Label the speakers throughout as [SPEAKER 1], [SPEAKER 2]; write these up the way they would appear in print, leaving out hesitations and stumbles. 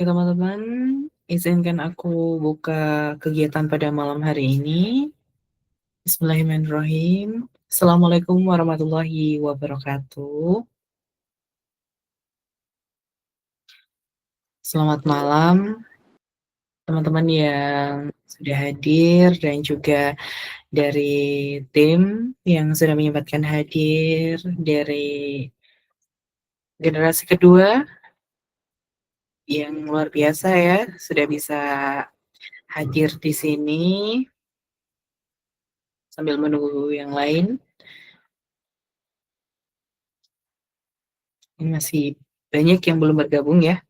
[SPEAKER 1] Oke teman-teman, izinkan aku buka kegiatan pada malam hari ini. Bismillahirrahmanirrahim. Assalamualaikum warahmatullahi wabarakatuh. Selamat malam teman-teman yang sudah hadir dan juga dari tim yang sudah menyempatkan hadir dari generasi kedua yang luar biasa ya, sudah bisa hadir di sini sambil menunggu yang lain. Ini masih banyak yang belum bergabung ya.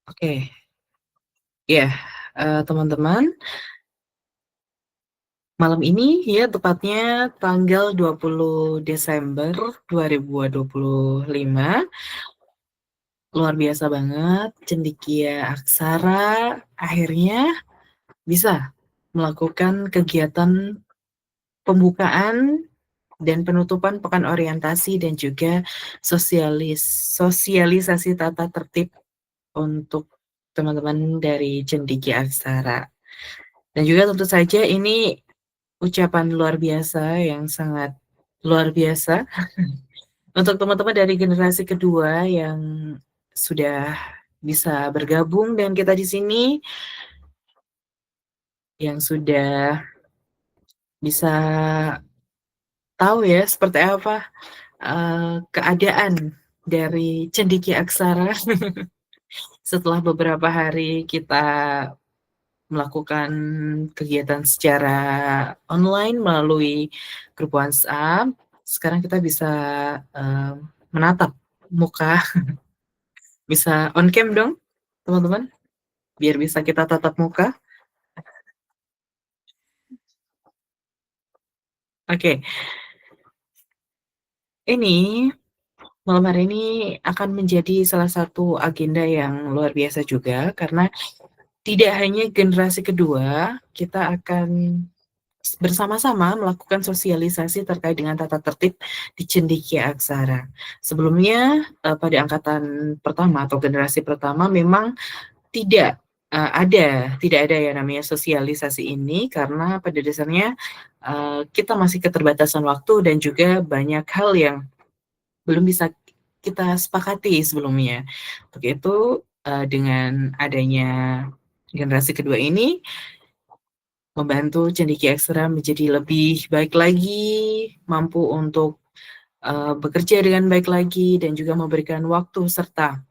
[SPEAKER 1] Oke, ya, teman-teman, malam ini ya tepatnya tanggal 20 Desember 2025, luar biasa banget, cendekia aksara akhirnya bisa melakukan kegiatan pembukaan dan penutupan pekan orientasi dan juga sosialisasi tata tertib untuk teman-teman dari cendekia aksara. Dan juga tentu saja ini ucapan luar biasa yang sangat luar biasa untuk teman-teman dari generasi kedua yang sudah bisa bergabung dengan kita di sini, yang sudah bisa tahu ya seperti apa keadaan dari cendekia aksara setelah beberapa hari kita melakukan kegiatan secara online melalui grup WhatsApp. Sekarang kita bisa menatap muka, bisa on cam dong, teman-teman, biar bisa kita tatap muka. Oke, ini malam hari ini akan menjadi salah satu agenda yang luar biasa juga karena tidak hanya generasi kedua, kita akan bersama-sama melakukan sosialisasi terkait dengan tata tertib di cendekia aksara. Sebelumnya pada angkatan pertama atau generasi pertama memang tidak ada yang namanya sosialisasi ini karena pada dasarnya kita masih keterbatasan waktu dan juga banyak hal yang belum bisa kita sepakati sebelumnya. Untuk itu dengan adanya generasi kedua ini membantu cendekia aksara menjadi lebih baik lagi, mampu untuk bekerja dengan baik lagi dan juga memberikan waktu serta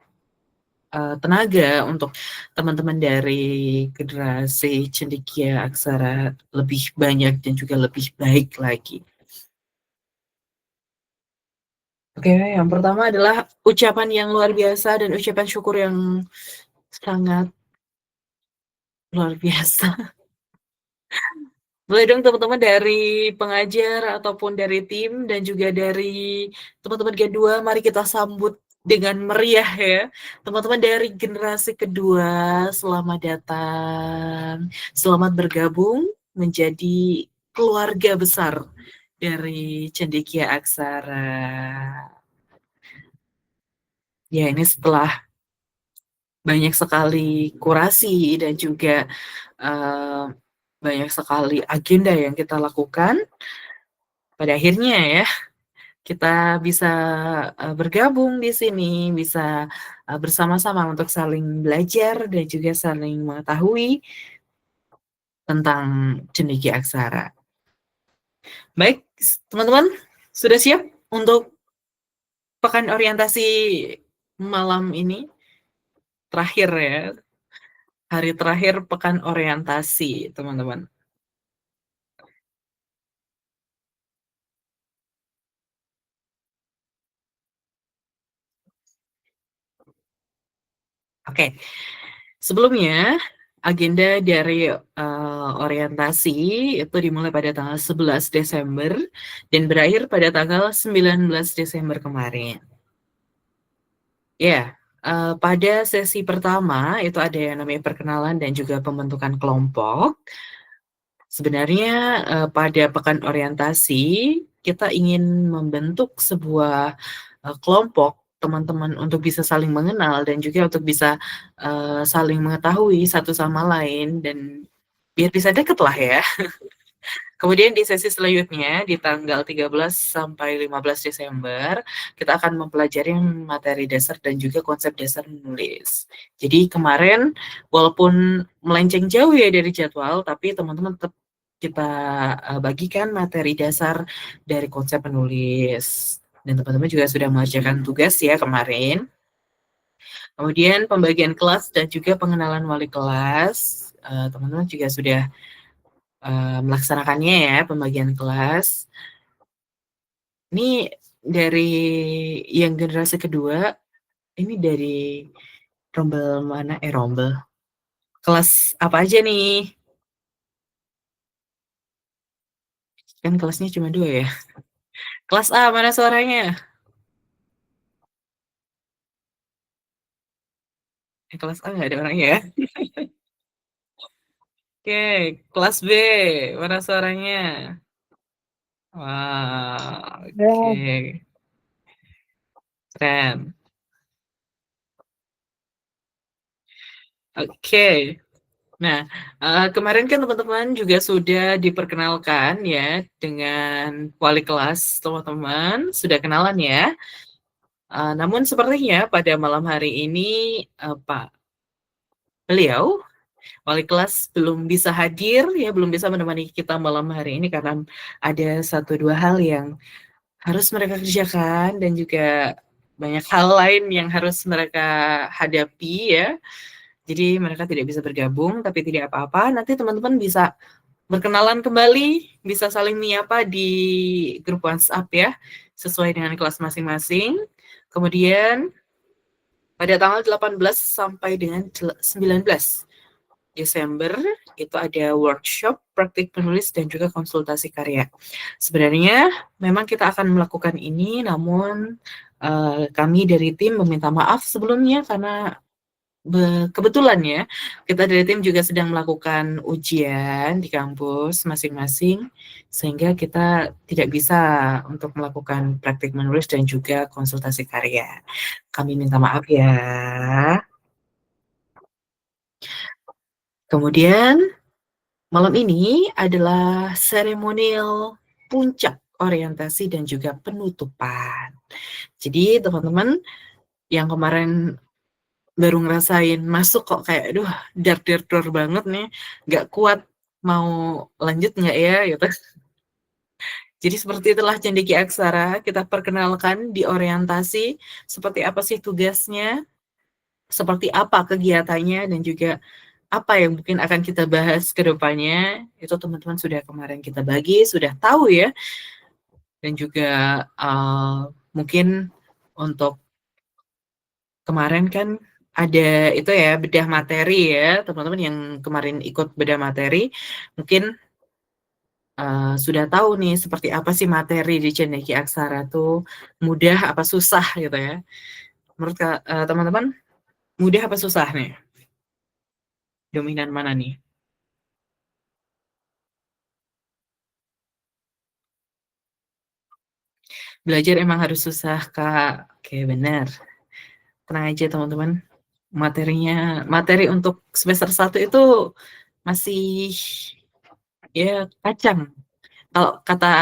[SPEAKER 1] tenaga untuk teman-teman dari generasi cendekia aksara lebih banyak dan juga lebih baik lagi. Oke, yang pertama adalah ucapan yang luar biasa dan ucapan syukur yang sangat luar biasa. Boleh dong teman-teman dari pengajar ataupun dari tim dan juga dari teman-teman Gen 2, mari kita sambut dengan meriah ya. Teman-teman dari generasi kedua, selamat datang. Selamat bergabung menjadi keluarga besar dari Cendekia Aksara. Ya, ini setelah banyak sekali kurasi dan juga banyak sekali agenda yang kita lakukan, pada akhirnya ya kita bisa bergabung di sini, bisa bersama-sama untuk saling belajar dan juga saling mengetahui tentang cendekia aksara. Baik, teman-teman, sudah siap untuk pekan orientasi malam ini? Terakhir ya, hari terakhir pekan orientasi, teman-teman. Oke, sebelumnya agenda dari orientasi itu dimulai pada tanggal 11 Desember dan berakhir pada tanggal 19 Desember kemarin. Ya, pada sesi pertama itu ada yang namanya perkenalan dan juga pembentukan kelompok. Sebenarnya, pada pekan orientasi, kita ingin membentuk sebuah, kelompok teman-teman untuk bisa saling mengenal dan juga untuk bisa, saling mengetahui satu sama lain dan biar bisa deket lah ya. Kemudian di sesi selanjutnya di tanggal 13 sampai 15 Desember, kita akan mempelajari materi dasar dan juga konsep dasar menulis. Jadi kemarin walaupun melenceng jauh ya dari jadwal, tapi teman-teman tetap kita, bagikan materi dasar dari konsep menulis. Dan teman-teman juga sudah mengerjakan tugas ya kemarin. Kemudian pembagian kelas dan juga pengenalan wali kelas, teman-teman juga sudah melaksanakannya ya, pembagian kelas. Ini dari yang generasi kedua, ini dari rombel mana? Rombel. Kelas apa aja nih? Kan kelasnya cuma 2 ya. Kelas A mana suaranya? Kelas A nggak ada orangnya ya? Oke, kelas B mana suaranya? Wah, oke, keren. Oke. Nah, kemarin kan teman-teman juga sudah diperkenalkan ya dengan wali kelas teman-teman, sudah kenalan ya. Namun sepertinya pada malam hari ini, beliau, wali kelas belum bisa hadir ya, belum bisa menemani kita malam hari ini karena ada satu 2 hal yang harus mereka kerjakan dan juga banyak hal lain yang harus mereka hadapi ya. Jadi mereka tidak bisa bergabung, tapi tidak apa-apa, nanti teman-teman bisa berkenalan kembali, bisa saling menyapa di grup WhatsApp ya, sesuai dengan kelas masing-masing. Kemudian pada tanggal 18 sampai dengan 19 Desember itu ada workshop praktik penulis dan juga konsultasi karya. Sebenarnya memang kita akan melakukan ini, namun kami dari tim meminta maaf sebelumnya karena kebetulan ya, kita dari tim juga sedang melakukan ujian di kampus masing-masing, sehingga kita tidak bisa untuk melakukan praktik menulis dan juga konsultasi karya. Kami minta maaf ya. Kemudian malam ini adalah seremonial puncak orientasi dan juga penutupan. Jadi teman-teman yang kemarin baru ngerasain masuk kok kayak, "Aduh dar banget nih, nggak kuat, mau lanjut nggak ya?" Gitu. Jadi seperti itulah Cendekia Aksara, kita perkenalkan di orientasi, seperti apa sih tugasnya, seperti apa kegiatannya, dan juga apa yang mungkin akan kita bahas ke depannya, itu teman-teman sudah kemarin kita bagi, sudah tahu ya, dan juga, mungkin untuk kemarin kan ada itu ya, bedah materi ya, teman-teman yang kemarin ikut bedah materi, mungkin, sudah tahu nih seperti apa sih materi di Cendekia Aksara tuh, mudah apa susah gitu ya. Menurut teman-teman, mudah apa susah nih? Dominan mana nih? Belajar emang harus susah, Kak. Oke, benar. Tenang aja teman-teman, materi untuk semester 1 itu masih, ya kacang. Kalau kata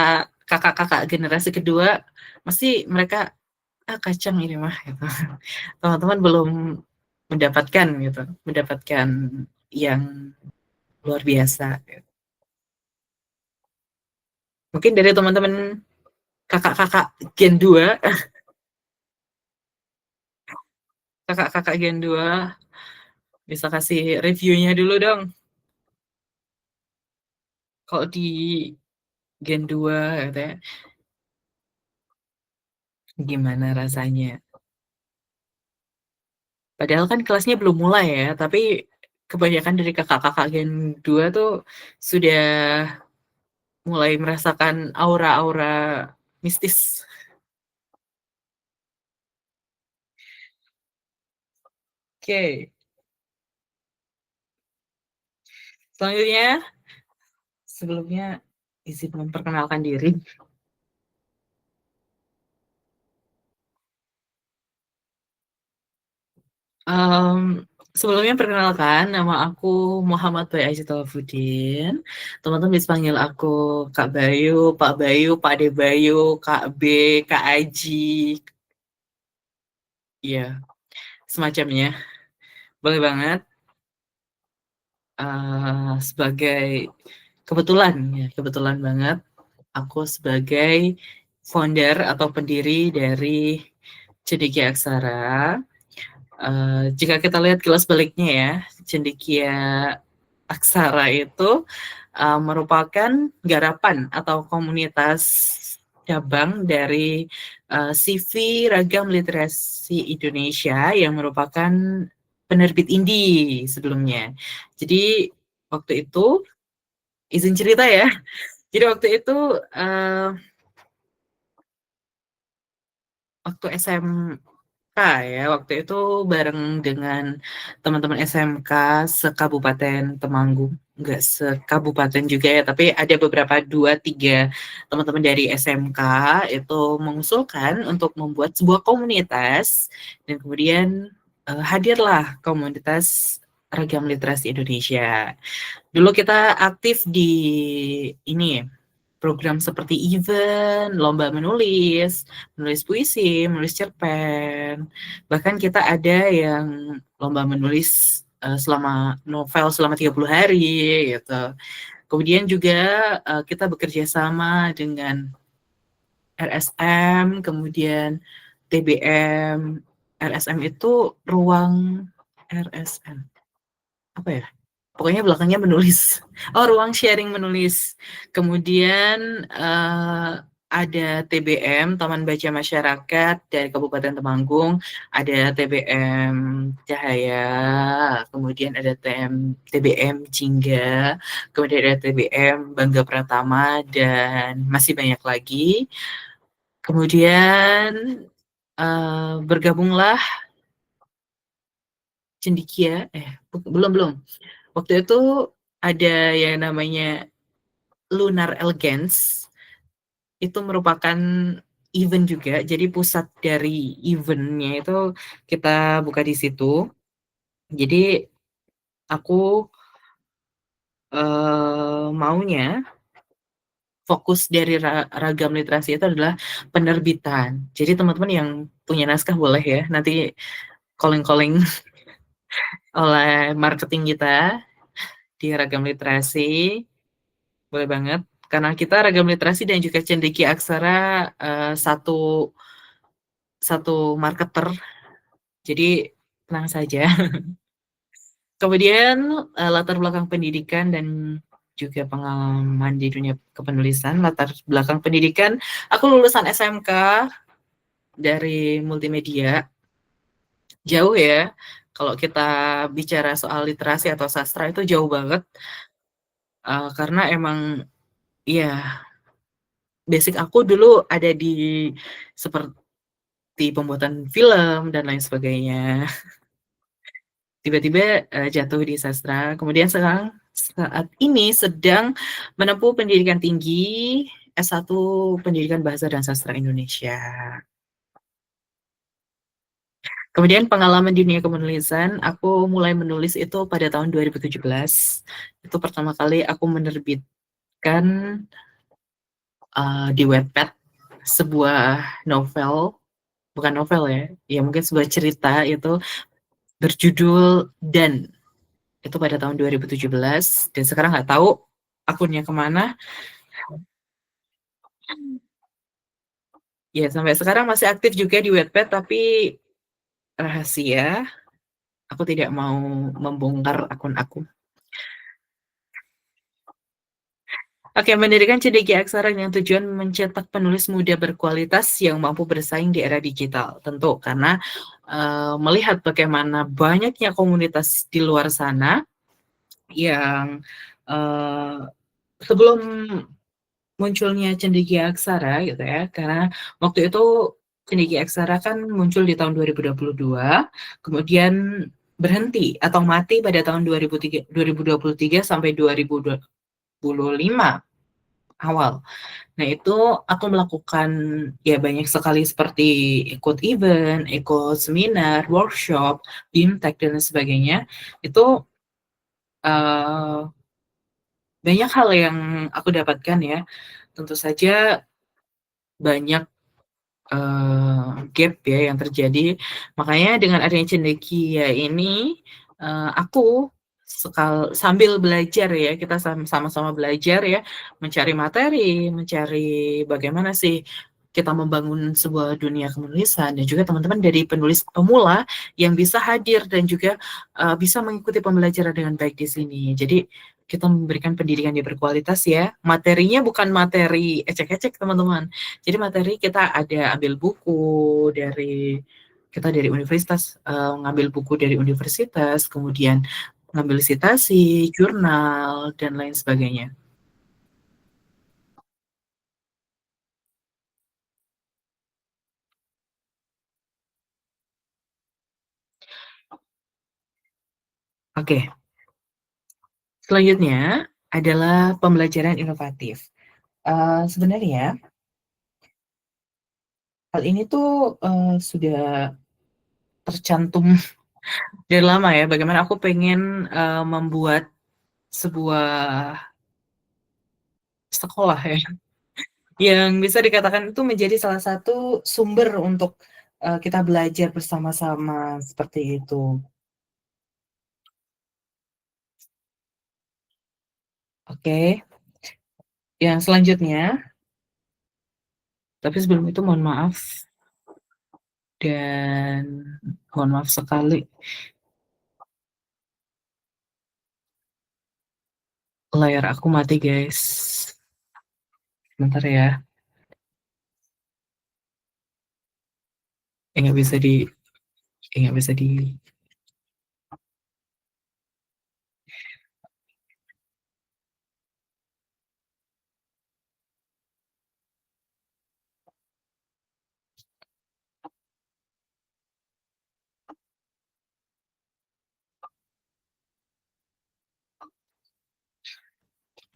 [SPEAKER 1] kakak-kakak generasi kedua, pasti mereka, "Ah, kacang ini mah," gitu. Teman-teman belum mendapatkan gitu, mendapatkan yang luar biasa gitu. Mungkin dari teman-teman kakak-kakak Gen 2, kakak-kakak Gen 2 bisa kasih reviewnya dulu dong, kalau di Gen 2 katanya, gimana rasanya? Padahal kan kelasnya belum mulai ya, tapi kebanyakan dari kakak-kakak Gen 2 tuh sudah mulai merasakan aura-aura mistis. Oke, selanjutnya Sebelumnya izin memperkenalkan diri. Sebelumnya perkenalkan, nama aku Muhammad Bayu Aizatulafuddin. Teman-teman bisa panggil aku Kak Bayu, Pak Bayu, Pak De Bayu, Kak B, Kak Aji, ya semacamnya. Boleh banget. Sebagai kebetulan, ya kebetulan banget, aku sebagai founder atau pendiri dari Cendekia Aksara. Jika kita lihat kilas baliknya ya, Cendekia Aksara itu merupakan garapan atau komunitas cabang dari CV Ragam Literasi Indonesia yang merupakan penerbit indie sebelumnya. Jadi waktu itu, izin cerita ya, jadi waktu itu uh, waktu SMK ya, waktu itu bareng dengan teman-teman SMK sekabupaten Temanggung, nggak sekabupaten juga ya, tapi ada beberapa dua tiga teman-teman dari SMK itu mengusulkan untuk membuat sebuah komunitas dan kemudian hadirlah komunitas Ragam Literasi Indonesia. Dulu kita aktif di ini ya, program seperti event, lomba menulis, menulis puisi, menulis cerpen. Bahkan kita ada yang lomba menulis selama novel selama 30 hari gitu. Kemudian juga kita bekerja sama dengan RSM, kemudian TBM. RSM itu ruang RSM. Apa ya? Pokoknya belakangnya menulis. Oh, ruang sharing menulis. Kemudian ada TBM, Taman Baca Masyarakat dari Kabupaten Temanggung, ada TBM Cahaya, kemudian ada TBM Jingga, kemudian ada TBM Bangga Pratama, dan masih banyak lagi. Kemudian bergabunglah Cendikia, belum. Waktu itu ada yang namanya Lunar Elegance, itu merupakan event juga, jadi pusat dari eventnya itu kita buka di situ. Jadi aku maunya fokus dari Ragam Literasi itu adalah penerbitan. Jadi teman-teman yang punya naskah boleh ya, nanti calling-calling oleh marketing kita di Ragam Literasi. Boleh banget. Karena kita Ragam Literasi dan juga Cendekia Aksara satu marketer. Jadi tenang saja. Kemudian latar belakang pendidikan dan juga pengalaman di dunia kepenulisan. Latar belakang pendidikan, aku lulusan SMK dari multimedia. Jauh ya. Kalau kita bicara soal literasi atau sastra itu jauh banget. Karena emang ya basic aku dulu ada di seperti pembuatan film dan lain sebagainya. Tiba-tiba jatuh di sastra. Kemudian sekarang saat ini sedang menempuh pendidikan tinggi S1 Pendidikan Bahasa dan Sastra Indonesia. Kemudian pengalaman di dunia kepenulisan, aku mulai menulis itu pada tahun 2017. Itu pertama kali aku menerbitkan di Wattpad sebuah novel, bukan novel ya, ya mungkin sebuah cerita itu berjudul Dan. Itu pada tahun 2017 dan sekarang nggak tahu akunnya kemana. Ya sampai sekarang masih aktif juga di Wattpad tapi rahasia. Aku tidak mau membongkar akun aku. Oke, mendirikan Cendekia Aksara dengan tujuan mencetak penulis muda berkualitas yang mampu bersaing di era digital. Tentu karena melihat bagaimana banyaknya komunitas di luar sana yang sebelum munculnya Cendekia Aksara gitu ya, karena waktu itu Cendekia Aksara kan muncul di tahun 2022, kemudian berhenti atau mati pada tahun 2023 sampai 2024 2025 awal. Nah, itu aku melakukan ya banyak sekali seperti ikut event, ikut seminar, workshop, BIMTEK dan sebagainya. Itu uh, banyak hal yang aku dapatkan ya. Tentu saja banyak gap ya yang terjadi. Makanya dengan adanya cendekia ini, aku sambil belajar ya, kita sama-sama belajar ya, mencari materi, mencari bagaimana sih kita membangun sebuah dunia kepenulisan dan juga teman-teman dari penulis pemula yang bisa hadir dan juga bisa mengikuti pembelajaran dengan baik di sini. Jadi kita memberikan pendidikan yang berkualitas ya. Materinya bukan materi ecek-ecek teman-teman. Jadi materi kita ada ambil buku dari kita dari universitas, ngambil buku dari universitas, kemudian ngambil citasi, jurnal, dan lain sebagainya. Oke, selanjutnya adalah pembelajaran inovatif. Sebenarnya hal ini tuh sudah tercantum dari lama ya. Bagaimana aku pengen membuat sebuah sekolah ya, yang bisa dikatakan itu menjadi salah satu sumber untuk kita belajar bersama-sama seperti itu. Oke, yang selanjutnya, tapi sebelum itu mohon maaf dan mohon maaf sekali layar aku mati guys. Bentar ya, nggak bisa di, nggak bisa di.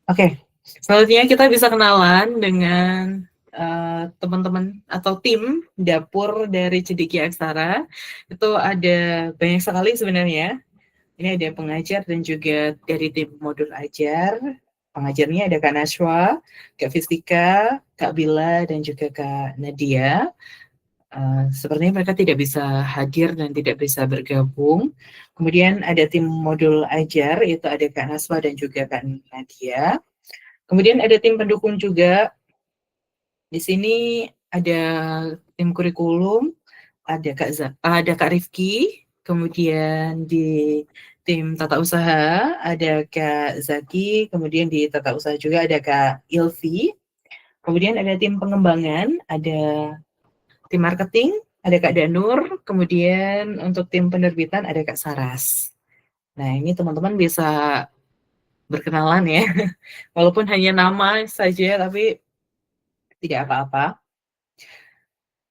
[SPEAKER 1] Oke, selanjutnya kita bisa kenalan dengan teman-teman atau tim dapur dari Cendekia Aksara. Itu ada banyak sekali sebenarnya. Ini ada pengajar dan juga dari tim modul ajar. Pengajarnya ada Kak Nashwa, Kak Fistika, Kak Bila, dan juga Kak Nadia. Sepertinya mereka tidak bisa hadir dan tidak bisa bergabung. Kemudian ada tim modul ajar, itu ada Kak Naswa dan juga Kak Nadia. Kemudian ada tim pendukung juga. Di sini ada tim kurikulum, ada Kak Rifki, kemudian di tim tata usaha ada Kak Zaki, kemudian di tata usaha juga ada Kak Ilvi, kemudian ada tim pengembangan, ada tim marketing, ada Kak Danur, kemudian untuk tim penerbitan ada Kak Saras. Nah, ini teman-teman bisa berkenalan ya, walaupun hanya nama saja, tapi tidak apa-apa.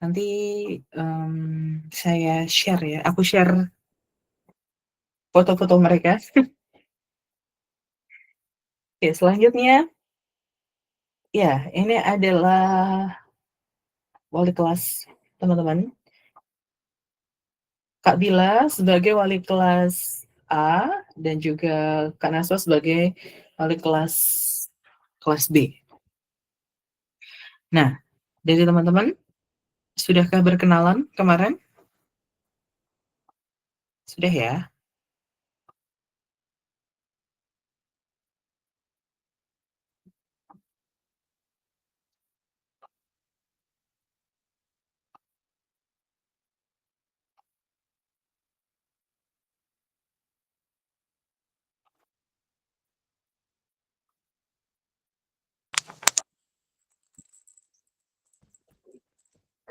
[SPEAKER 1] Nanti saya share ya, aku share foto-foto mereka. Oke, selanjutnya, ya, ini adalah wali kelas teman-teman. Kak Bila sebagai wali kelas A dan juga Kak Naswa sebagai wali kelas B. Nah, dari teman-teman, sudahkah berkenalan kemarin? Sudah ya?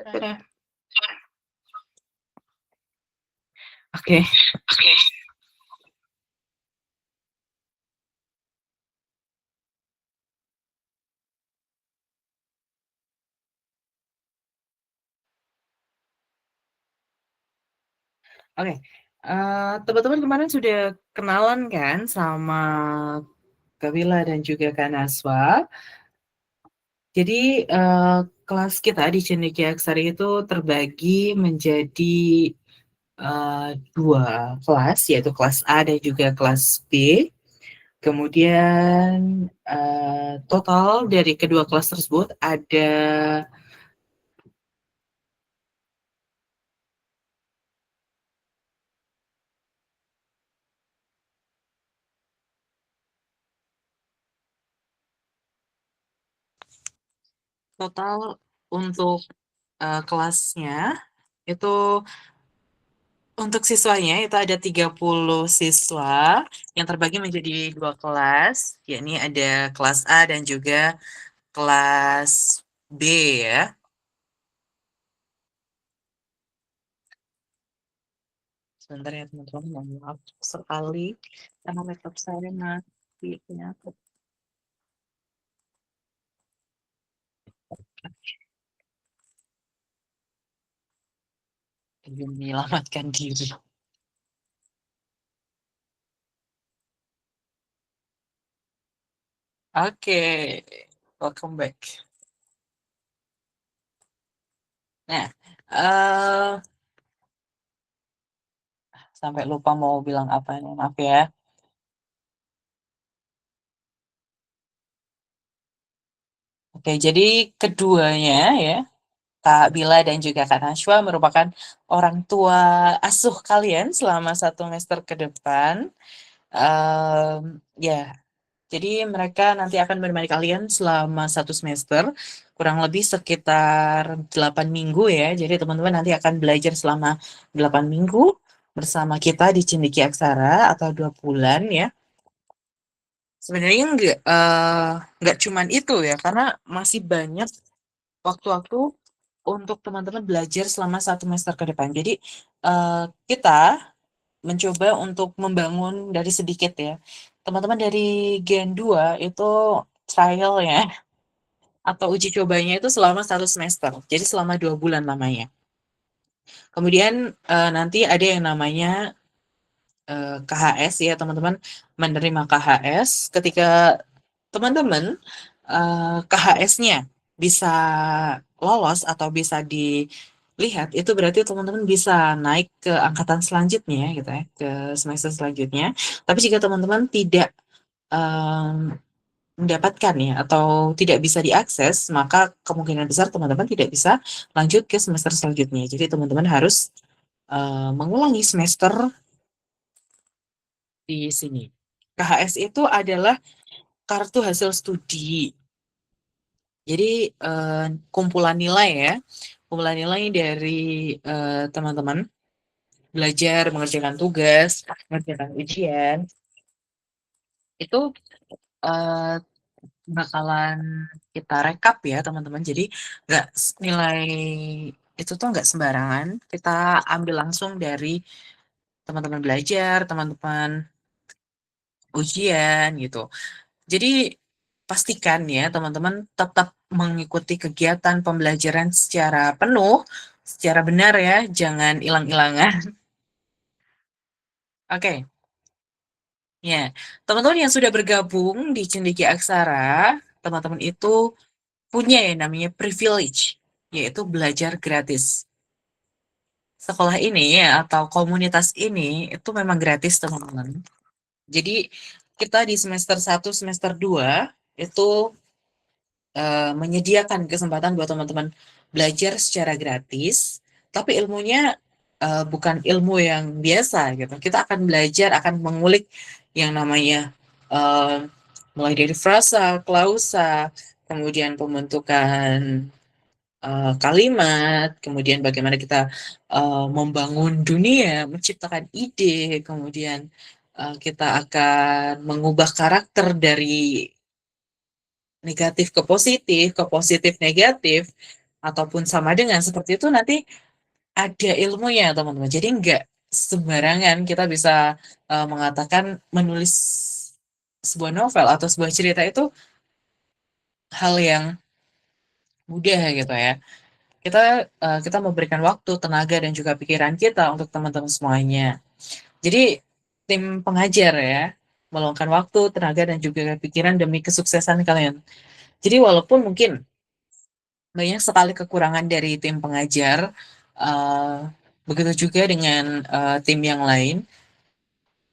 [SPEAKER 1] Sudah. Oke. Oke. Teman-teman kemarin sudah kenalan kan sama Kak Willa dan juga Kak Naswa. Jadi, kelas kita di Cendekia Aksari itu terbagi menjadi, 2 kelas, yaitu kelas A dan juga kelas B. Kemudian, total dari kedua kelas tersebut ada total untuk, kelasnya itu untuk siswanya itu ada 30 siswa yang terbagi menjadi 2 kelas, yakni ada kelas A dan juga kelas B ya. Sebentar ya teman-teman, mohon maaf sekali karena laptop saya mati ternyata. Belum menyelamatkan diri. Oke, welcome back. Nah, eee, sampai lupa mau bilang apa nih, maaf ya. Oke, jadi keduanya ya, Kak Bila dan juga Kak Najwa merupakan orang tua asuh kalian selama 1 semester ke depan. Ya, jadi mereka nanti akan menemani kalian selama 1 semester, kurang lebih sekitar 8 minggu ya. Jadi teman-teman nanti akan belajar selama 8 minggu bersama kita di Cindiki Aksara atau 2 bulan ya. Sebenarnya nggak cuman itu ya, karena masih banyak waktu-waktu untuk teman-teman belajar selama 1 semester ke depan. Jadi, kita mencoba untuk membangun dari sedikit ya. Teman-teman dari Gen 2 itu trial ya, atau uji cobanya itu selama 1 semester, jadi selama 2 bulan lamanya. Kemudian, nanti ada yang namanya, KHS ya, teman-teman menerima KHS. Ketika teman-teman, KHS-nya bisa lolos atau bisa dilihat, itu berarti teman-teman bisa naik ke angkatan selanjutnya gitu ya, ke semester selanjutnya. Tapi jika teman-teman tidak, mendapatkan ya atau tidak bisa diakses, maka kemungkinan besar teman-teman tidak bisa lanjut ke semester selanjutnya. Jadi teman-teman harus, mengulangi semester di sini. KHS itu adalah kartu hasil studi. Jadi, kumpulan nilai ya, kumpulan nilai dari, teman-teman belajar, mengerjakan tugas, mengerjakan ujian, itu, eee, bakalan kita rekap ya teman-teman. Jadi nggak nilai itu tuh nggak sembarangan, kita ambil langsung dari teman-teman belajar, teman-teman ujian gitu. Jadi pastikan ya teman-teman tetap mengikuti kegiatan pembelajaran secara penuh, secara benar ya, jangan hilang-hilangan. Oke, ya. Teman-teman yang sudah bergabung di Cendekia Aksara, teman-teman itu punya yang namanya privilege, yaitu belajar gratis. Sekolah ini ya, atau komunitas ini itu memang gratis teman-teman. Jadi kita di semester 1, semester 2 itu menyediakan kesempatan buat teman-teman belajar secara gratis, tapi ilmunya bukan ilmu yang biasa gitu. Kita akan belajar, akan mengulik yang namanya eh, mulai dari frasa, klausa, kemudian pembentukan kalimat, kemudian bagaimana kita membangun dunia, menciptakan ide, kemudian kita akan mengubah karakter dari negatif ke positif negatif, ataupun sama dengan seperti itu nanti ada ilmunya teman-teman. Jadi nggak sembarangan kita bisa mengatakan menulis sebuah novel atau sebuah cerita itu hal yang mudah gitu ya. Kita memberikan waktu, tenaga, dan juga pikiran kita untuk teman-teman semuanya. Jadi tim pengajar ya, meluangkan waktu, tenaga, dan juga pikiran demi kesuksesan kalian. Jadi walaupun mungkin banyak sekali kekurangan dari tim pengajar, eh, begitu juga dengan tim yang lain,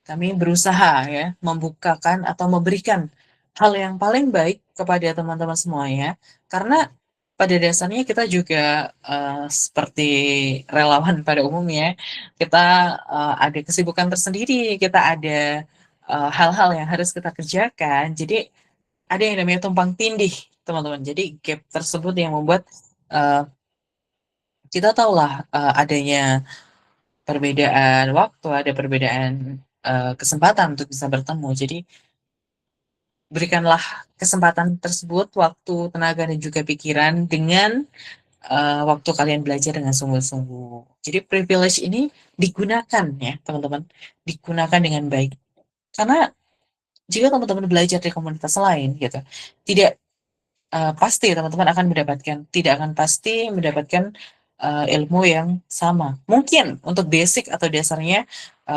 [SPEAKER 1] kami berusaha ya membukakan atau memberikan hal yang paling baik kepada teman-teman semuanya, karena pada dasarnya kita juga seperti relawan pada umumnya, kita ada kesibukan tersendiri, kita ada hal-hal yang harus kita kerjakan. Jadi ada yang namanya tumpang tindih, teman-teman. Jadi gap tersebut yang membuat eh, kita tahulah adanya perbedaan waktu, ada perbedaan kesempatan untuk bisa bertemu. Jadi berikanlah kesempatan tersebut, waktu, tenaga, dan juga pikiran dengan waktu kalian belajar dengan sungguh-sungguh. Jadi privilege ini digunakan ya, teman-teman, digunakan dengan baik. Karena jika teman-teman belajar di komunitas lain, gitu, tidak pasti teman-teman akan mendapatkan, tidak akan pasti mendapatkan ilmu yang sama. Mungkin untuk basic atau dasarnya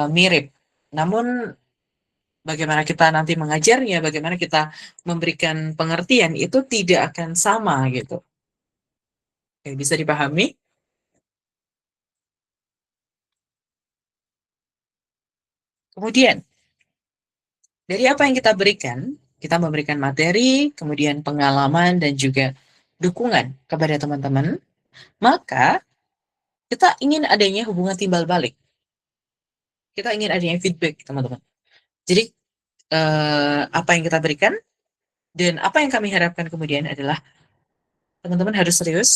[SPEAKER 1] mirip, namun bagaimana kita nanti mengajarnya, bagaimana kita memberikan pengertian itu tidak akan sama gitu. Oke, bisa dipahami? Kemudian dari apa yang kita berikan, kita memberikan materi, kemudian pengalaman dan juga dukungan kepada teman-teman, maka kita ingin adanya hubungan timbal balik. Kita ingin adanya feedback, teman-teman. Jadi apa yang kita berikan dan apa yang kami harapkan kemudian adalah teman-teman harus serius,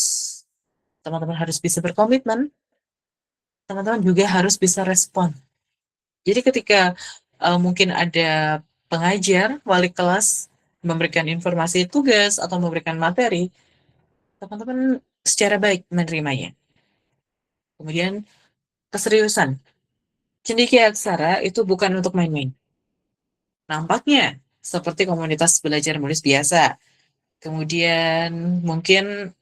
[SPEAKER 1] teman-teman harus bisa berkomitmen, teman-teman juga harus bisa respon. Jadi ketika mungkin ada pengajar, wali kelas memberikan informasi tugas atau memberikan materi, teman-teman secara baik menerimanya. Kemudian keseriusan. Cendekia Aksara itu bukan untuk main-main. Nampaknya seperti komunitas belajar menulis biasa. Kemudian mungkin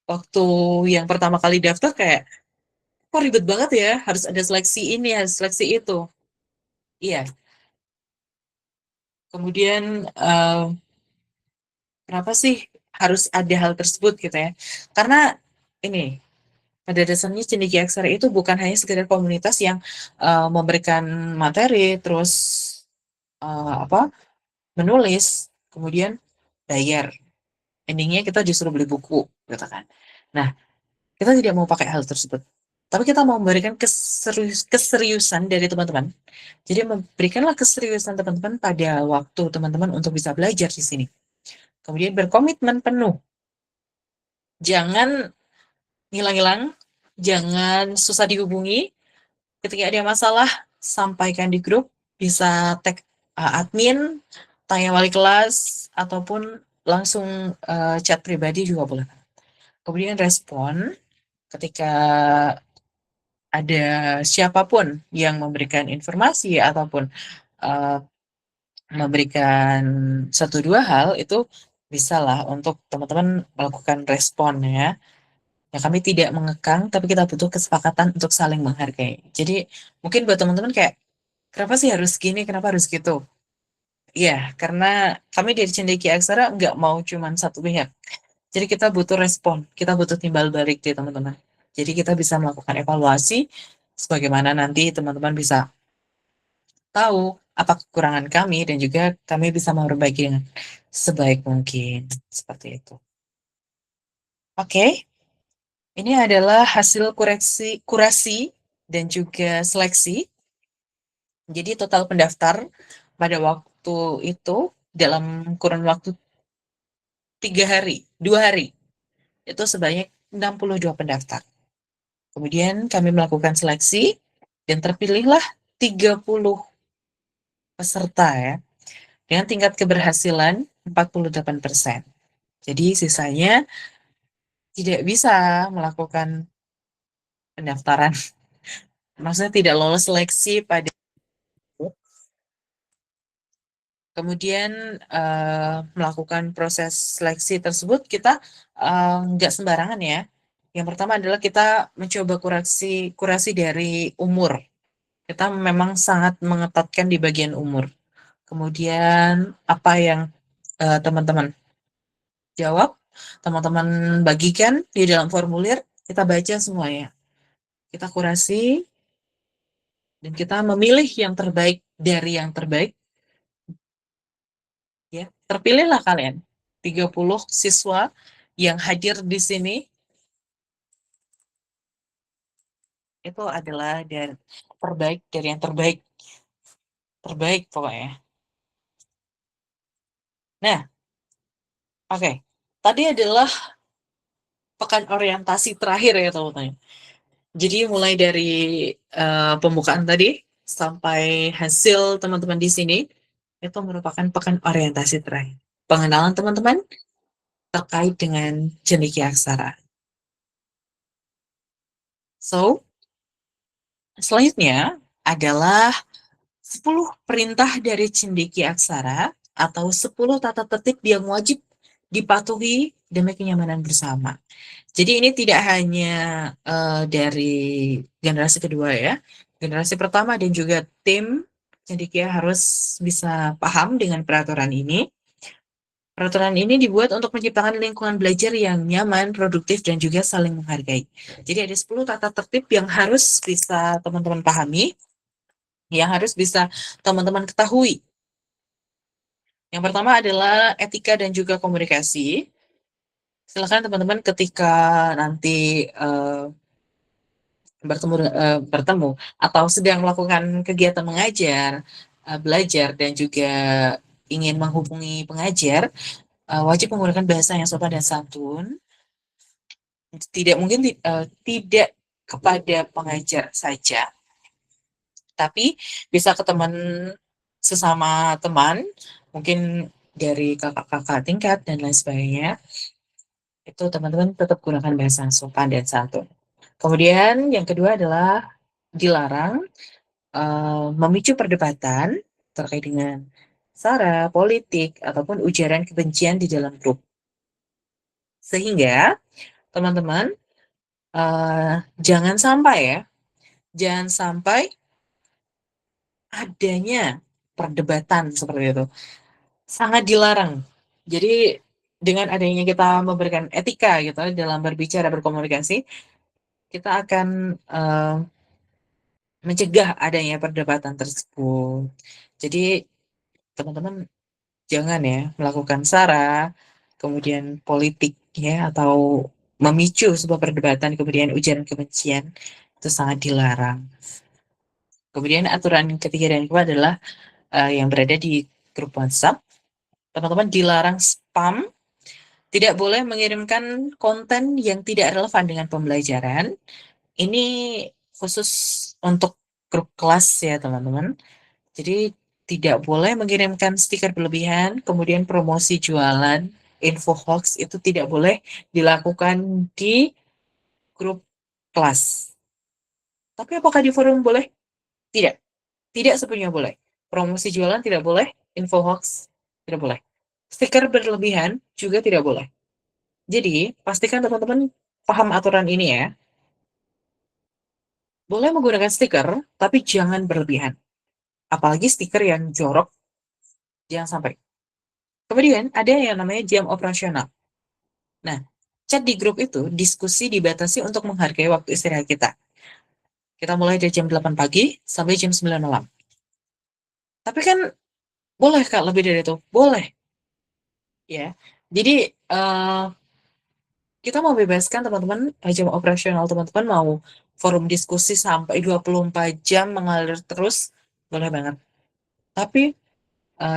[SPEAKER 1] waktu yang pertama kali daftar kayak, kok ribet banget ya, harus ada seleksi ini, harus seleksi itu. Iya, kemudian kenapa sih harus ada hal tersebut gitu ya? Karena ini, pada dasarnya Cendekia Aksara itu bukan hanya sekedar komunitas yang memberikan materi, terus apa menulis, kemudian bayar. Endingnya kita justru beli buku, gitu kan. Nah, kita tidak mau pakai hal tersebut. Tapi kita mau memberikan keseriusan dari teman-teman. Jadi memberikanlah keseriusan teman-teman pada waktu teman-teman untuk bisa belajar di sini. Kemudian berkomitmen penuh. Jangan hilang-hilang, jangan susah dihubungi. Ketika ada masalah, sampaikan di grup, bisa tag admin, tanya wali kelas, ataupun langsung chat pribadi juga boleh. Kemudian respon ketika ada siapapun yang memberikan informasi ataupun uh, memberikan satu dua hal, itu bisalah untuk teman-teman melakukan respon ya. Ya kami tidak mengekang, tapi kita butuh kesepakatan untuk saling menghargai. Jadi mungkin buat teman-teman kayak, kenapa sih harus gini, kenapa harus gitu? Iya, karena kami dari Cendekia Aksara nggak mau cuman satu pihak. Jadi kita butuh respon, kita butuh timbal balik di teman-teman. Jadi kita bisa melakukan evaluasi, sebagaimana nanti teman-teman bisa tahu apa kekurangan kami dan juga kami bisa memperbaiki dengan sebaik mungkin. Seperti itu. Oke, ini adalah hasil kurasi dan juga seleksi. Jadi total pendaftar pada waktu itu dalam kurun waktu 3 hari, 2 hari, itu sebanyak 62 pendaftar. Kemudian kami melakukan seleksi dan terpilihlah 30 peserta ya, dengan tingkat keberhasilan 48%. Jadi sisanya tidak bisa melakukan pendaftaran, maksudnya tidak lolos seleksi pada itu. Kemudian melakukan proses seleksi tersebut kita nggak sembarangan ya. Yang pertama adalah kita mencoba kurasi dari umur. Kita memang sangat mengetatkan di bagian umur. Kemudian apa yang teman-teman jawab, teman-teman bagikan di dalam formulir, kita baca semuanya. Kita kurasi dan kita memilih yang terbaik dari yang terbaik. Ya, terpilihlah kalian 30 siswa yang hadir di sini itu adalah terbaik dari yang terbaik, terbaik pokoknya. Nah, oke. Tadi adalah pekan orientasi terakhir ya teman-teman. Jadi mulai dari pembukaan tadi sampai hasil teman-teman di sini itu merupakan pekan orientasi terakhir. Pengenalan teman-teman terkait dengan cendekia aksara. So, selanjutnya adalah 10 perintah dari cendekia aksara atau 10 tata tertib yang wajib dipatuhi demi kenyamanan bersama. Jadi ini tidak hanya dari generasi kedua ya, generasi pertama dan juga tim cendekia harus bisa paham dengan peraturan ini. Peraturan ini dibuat untuk menciptakan lingkungan belajar yang nyaman, produktif, dan juga saling menghargai. Jadi ada 10 tata tertib yang harus bisa teman-teman pahami, yang harus bisa teman-teman ketahui. Yang pertama adalah etika dan juga komunikasi. Silakan teman-teman ketika nanti bertemu atau sedang melakukan kegiatan mengajar, belajar, dan juga ingin menghubungi pengajar, wajib menggunakan bahasa yang sopan dan santun. Tidak mungkin tidak kepada pengajar saja, tapi bisa ke teman sesama teman, mungkin dari kakak-kakak tingkat dan lain sebagainya. Itu teman-teman tetap gunakan bahasa yang sopan dan santun. Kemudian yang kedua adalah dilarang memicu perdebatan terkait dengan sara, politik, ataupun ujaran kebencian di dalam grup. Sehingga teman-teman jangan sampai ya, jangan sampai adanya perdebatan seperti itu. Sangat dilarang. Jadi dengan adanya kita memberikan etika gitu dalam berbicara berkomunikasi, kita akan mencegah adanya perdebatan tersebut. Jadi teman-teman jangan ya melakukan sara, kemudian politik ya atau memicu sebuah perdebatan kemudian ujaran kebencian itu sangat dilarang. Kemudian aturan ketiga dan kedua adalah yang berada di grup WhatsApp. Teman-teman dilarang spam, tidak boleh mengirimkan konten yang tidak relevan dengan pembelajaran. Ini khusus untuk grup kelas ya teman-teman. Jadi tidak boleh mengirimkan stiker berlebihan, kemudian promosi jualan, info hoax itu tidak boleh dilakukan di grup kelas. Tapi apakah di forum boleh? Tidak. Tidak sepenuhnya boleh. Promosi jualan tidak boleh, info hoax tidak boleh. Stiker berlebihan juga tidak boleh. Jadi, pastikan teman-teman paham aturan ini ya. Boleh menggunakan stiker, tapi jangan berlebihan. Apalagi stiker yang jorok, jangan sampai. Kemudian, ada yang namanya jam operasional. Nah, chat di grup itu diskusi dibatasi untuk menghargai waktu istirahat kita. Kita mulai dari jam 8 pagi sampai jam 9 malam. Tapi kan boleh Kak lebih dari itu? Boleh. Ya. Jadi kita mau bebaskan teman-teman jam operasional teman-teman mau forum diskusi sampai 24 jam mengalir terus, boleh banget. Tapi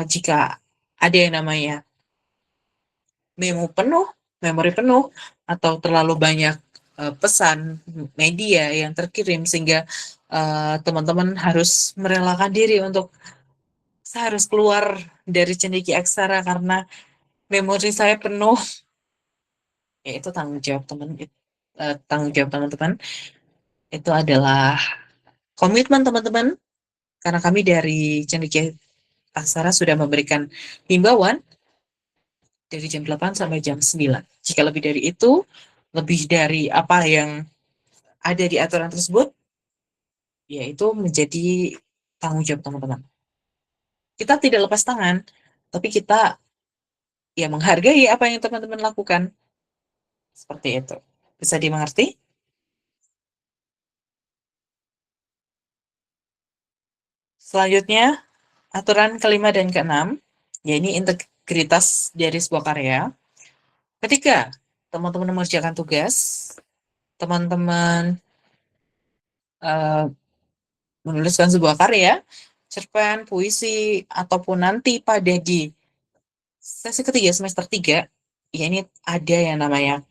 [SPEAKER 1] jika ada yang namanya memo penuh, memori penuh, atau terlalu banyak pesan media yang terkirim sehingga teman-teman harus merelakan diri untuk saya harus keluar dari cendekia aksara karena memori saya penuh, ya itu tanggung jawab teman-teman itu adalah komitmen teman-teman karena kami dari cendekia aksara sudah memberikan himbauan dari jam 8 sampai jam 9. Jika lebih dari itu, lebih dari apa yang ada di aturan tersebut, yaitu menjadi tanggung jawab teman-teman. Kita tidak lepas tangan, tapi kita ya menghargai apa yang teman-teman lakukan. Seperti itu. Bisa dimengerti? Selanjutnya, aturan kelima dan keenam, yaitu integritas dari sebuah karya. Ketika teman-teman mengerjakan tugas, teman-teman menuliskan sebuah karya, cerpen, puisi, ataupun nanti pada di sesi ketiga semester 3, ya ini ada yang namanya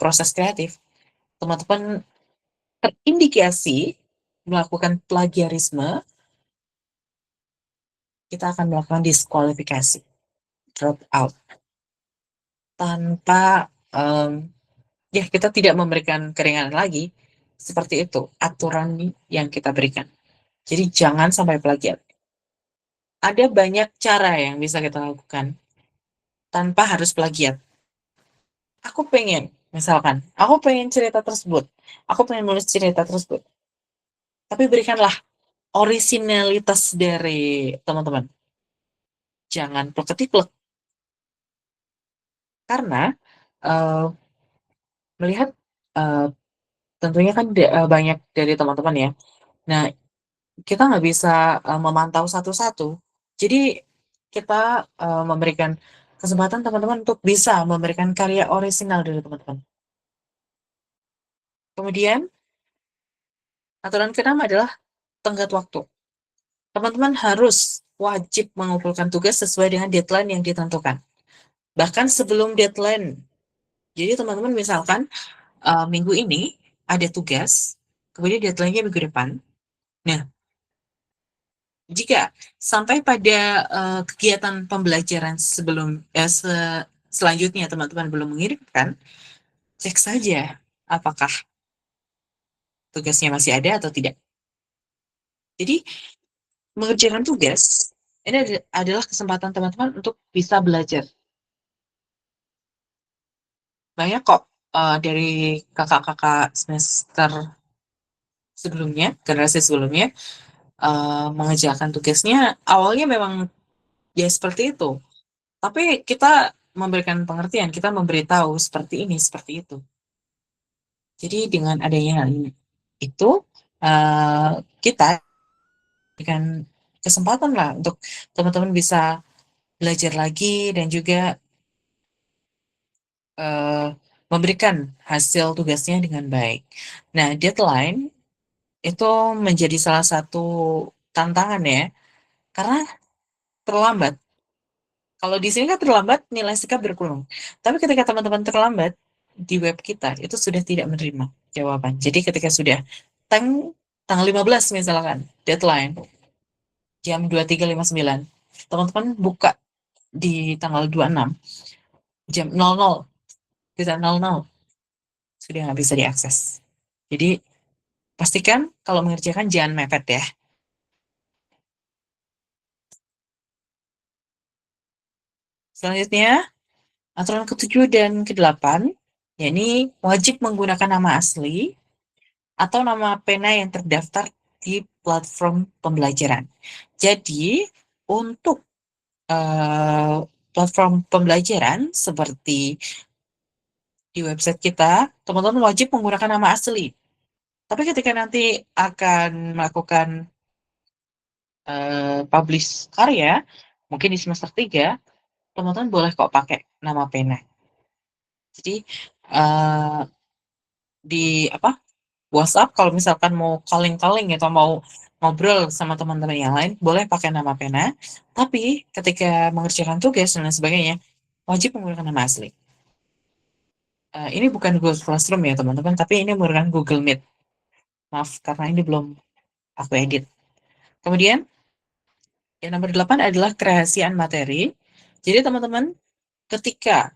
[SPEAKER 1] proses kreatif. Teman-teman terindikasi melakukan plagiarisme, kita akan melakukan diskualifikasi, drop out, tanpa ya kita tidak memberikan keringanan lagi. Seperti itu aturan yang kita berikan. Jadi jangan sampai plagiat. Ada banyak cara yang bisa kita lakukan tanpa harus plagiat. Aku pengen, misalkan, aku pengen cerita tersebut, aku pengen nulis cerita tersebut, tapi berikanlah orisinalitas dari teman-teman. Jangan plek-ketiplek, karena uh, melihat uh, tentunya kan banyak dari teman-teman ya. Nah, kita nggak bisa memantau satu-satu. Jadi kita memberikan kesempatan teman-teman untuk bisa memberikan karya orisinal dari teman-teman. Kemudian, aturan keenam adalah tenggat waktu. Teman-teman harus wajib mengumpulkan tugas sesuai dengan deadline yang ditentukan. Bahkan sebelum deadline. Jadi teman-teman misalkan minggu ini ada tugas, kemudian deadline-nya minggu depan. Nah, jika sampai pada kegiatan pembelajaran selanjutnya teman-teman belum mengirimkan, cek saja apakah tugasnya masih ada atau tidak. Jadi mengerjakan tugas ini adalah kesempatan teman-teman untuk bisa belajar. Banyak kok dari kakak-kakak semester sebelumnya, generasi sebelumnya, mengerjakan tugasnya awalnya memang ya seperti itu. Tapi kita memberikan pengertian, kita memberitahu seperti ini, seperti itu. Jadi dengan adanya hal ini, itu kita berikan kesempatan lah untuk teman-teman bisa belajar lagi dan juga eh, memberikan hasil tugasnya dengan baik. Nah, deadline itu menjadi salah satu tantangan ya, karena terlambat. Kalau di sini kan terlambat, nilai sikap berkurang. Tapi ketika teman-teman terlambat, di web kita itu sudah tidak menerima jawaban. Jadi ketika sudah tanggal 15 misalkan, deadline, jam 23.59, teman-teman buka di tanggal 26, jam 00, bisa 00, sudah nggak bisa diakses. Jadi pastikan kalau mengerjakan jangan mepet ya. Selanjutnya, aturan ketujuh dan kedelapan, yakni wajib menggunakan nama asli atau nama pena yang terdaftar di platform pembelajaran. Jadi, untuk platform pembelajaran seperti di website kita, teman-teman wajib menggunakan nama asli. Tapi ketika nanti akan melakukan publish karya, mungkin di semester 3, teman-teman boleh kok pakai nama pena. Jadi, uh, di apa WhatsApp kalau misalkan mau calling-calling atau mau ngobrol sama teman-teman yang lain, boleh pakai nama pena, tapi ketika mengerjakan tugas dan lain sebagainya, wajib menggunakan nama asli. Ini bukan Google Classroom ya teman-teman, tapi ini menggunakan Google Meet. Maaf, karena ini belum aku edit. Kemudian, yang nomor 8 adalah kerahasiaan materi. Jadi teman-teman, ketika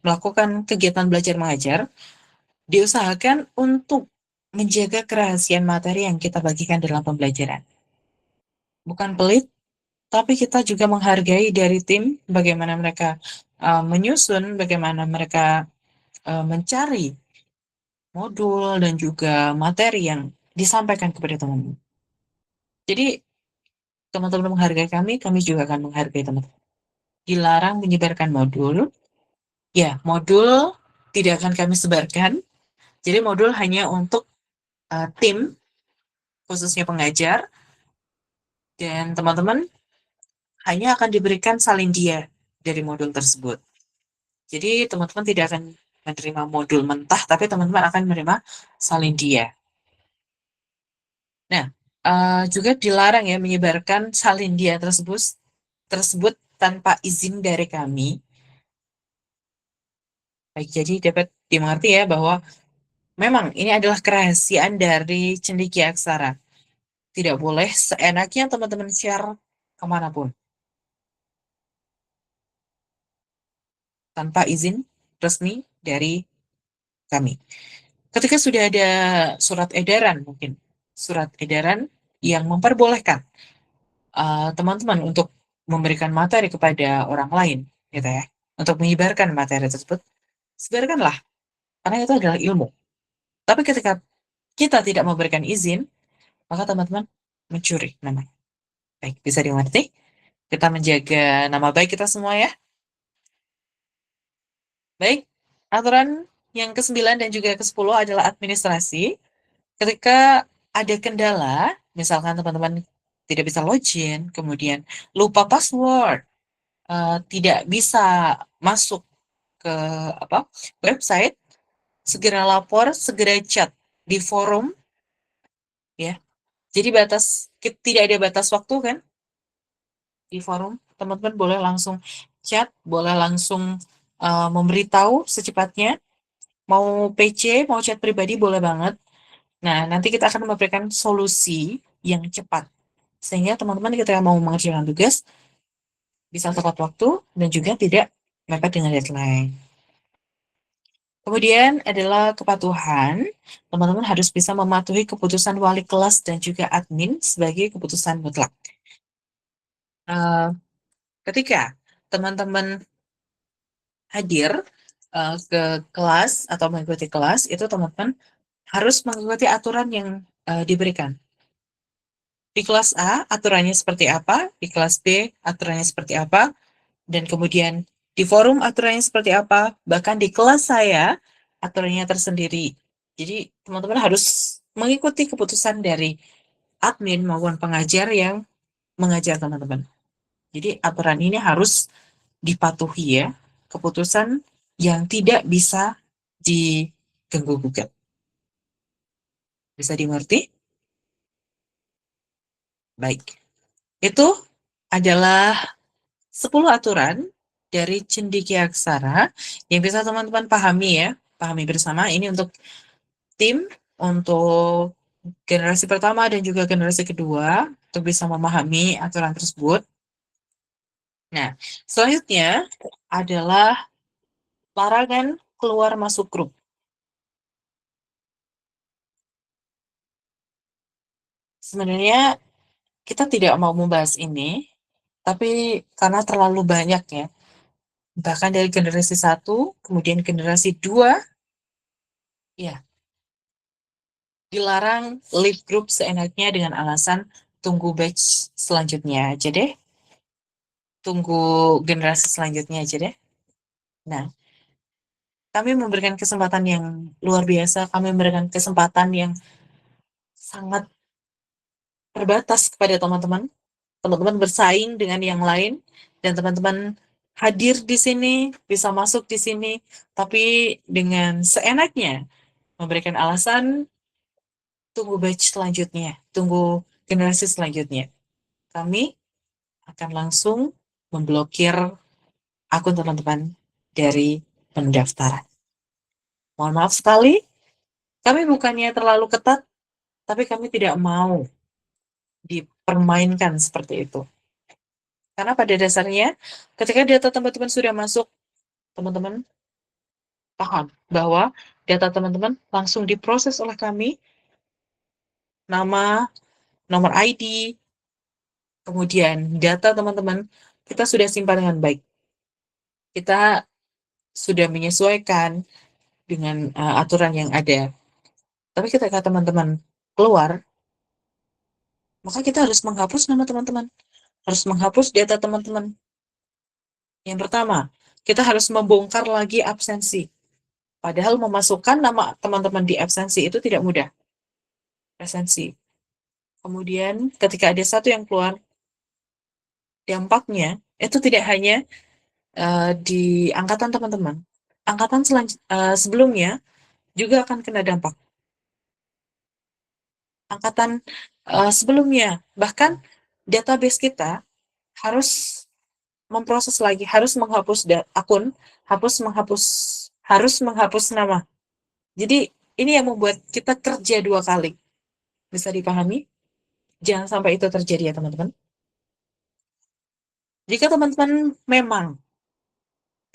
[SPEAKER 1] melakukan kegiatan belajar mengajar, diusahakan untuk menjaga kerahasiaan materi yang kita bagikan dalam pembelajaran. Bukan pelit, tapi kita juga menghargai dari tim bagaimana mereka menyusun, bagaimana mereka mencari modul dan juga materi yang disampaikan kepada teman-teman. Jadi teman-teman menghargai kami juga akan menghargai teman-teman. Dilarang menyebarkan modul. Ya, modul tidak akan kami sebarkan. Jadi modul hanya untuk tim, khususnya pengajar, dan teman-teman hanya akan diberikan salin dia dari modul tersebut. Jadi teman-teman tidak akan menerima modul mentah, tapi teman-teman akan menerima salin dia. Nah, juga dilarang ya menyebarkan salin dia tersebut tanpa izin dari kami. Baik, jadi dapat dimengerti ya bahwa memang ini adalah kerahasiaan dari cendekia aksara. Tidak boleh seenaknya teman-teman share kemanapun tanpa izin resmi dari kami. Ketika sudah ada surat edaran, mungkin surat edaran yang memperbolehkan teman-teman untuk memberikan materi kepada orang lain, gitu ya, untuk menyebarkan materi tersebut, sebarkanlah, karena itu adalah ilmu. Tapi ketika kita tidak memberikan izin, maka teman-teman mencuri namanya. Baik, bisa dimengerti? Kita menjaga nama baik kita semua ya. Baik, aturan yang ke-9 dan juga ke-10 adalah administrasi. Ketika ada kendala, misalkan teman-teman tidak bisa login, kemudian lupa password, tidak bisa masuk ke website, segera lapor, segera chat di forum, ya. Jadi tidak ada batas waktu kan di forum, teman-teman boleh langsung chat, boleh langsung memberitahu secepatnya, mau PC, mau chat pribadi boleh banget. Nah, nanti kita akan memberikan solusi yang cepat. Sehingga teman-teman ketika mau mengerjakan tugas, bisa tepat waktu dan juga tidak mepet dengan deadline. Kemudian adalah kepatuhan. Teman-teman harus bisa mematuhi keputusan wali kelas dan juga admin sebagai keputusan mutlak. Ketika teman-teman hadir ke kelas atau mengikuti kelas, itu teman-teman harus mengikuti aturan yang diberikan. Di kelas A aturannya seperti apa, di kelas B aturannya seperti apa, dan kemudian di forum aturannya seperti apa, bahkan di kelas saya aturannya tersendiri. Jadi teman-teman harus mengikuti keputusan dari admin maupun pengajar yang mengajar teman-teman. Jadi aturan ini harus dipatuhi ya, keputusan yang tidak bisa diganggu-gugat. Bisa dimengerti? Baik. Itu adalah 10 aturan dari cendekia aksara yang bisa teman-teman pahami ya, pahami bersama. Ini untuk tim, untuk generasi pertama dan juga generasi kedua, untuk bisa memahami aturan tersebut. Nah, selanjutnya adalah larangan keluar masuk grup. Sebenarnya kita tidak mau membahas ini, tapi karena terlalu banyak ya, bahkan dari generasi 1, kemudian generasi 2, ya, dilarang leave group seenaknya dengan alasan tunggu batch selanjutnya aja deh, tunggu generasi selanjutnya aja deh. Nah, kami memberikan kesempatan yang luar biasa, kami memberikan kesempatan yang sangat terbatas kepada teman-teman. Teman-teman bersaing dengan yang lain, dan teman-teman hadir di sini, bisa masuk di sini, tapi dengan seenaknya memberikan alasan tunggu batch selanjutnya, tunggu generasi selanjutnya. Kami akan langsung memblokir akun teman-teman dari pendaftaran. Mohon maaf sekali, kami bukannya terlalu ketat, tapi kami tidak mau dipermainkan seperti itu. Karena pada dasarnya, ketika data teman-teman sudah masuk, teman-teman paham bahwa data teman-teman langsung diproses oleh kami, nama, nomor ID, kemudian data teman-teman, kita sudah simpan dengan baik. Kita sudah menyesuaikan dengan aturan yang ada. Tapi ketika teman-teman keluar, maka kita harus menghapus nama teman-teman. harus menghapus data teman-teman. Yang pertama, kita harus membongkar lagi absensi. Padahal memasukkan nama teman-teman di absensi itu tidak mudah. Absensi. Kemudian ketika ada satu yang keluar, dampaknya itu tidak hanya di angkatan teman-teman. Angkatan sebelumnya juga akan kena dampak. Angkatan sebelumnya, bahkan database kita harus memproses lagi, harus menghapus akun, menghapus, harus menghapus nama. Jadi ini yang membuat kita kerja dua kali. Bisa dipahami? Jangan sampai itu terjadi ya teman-teman. Jika teman-teman memang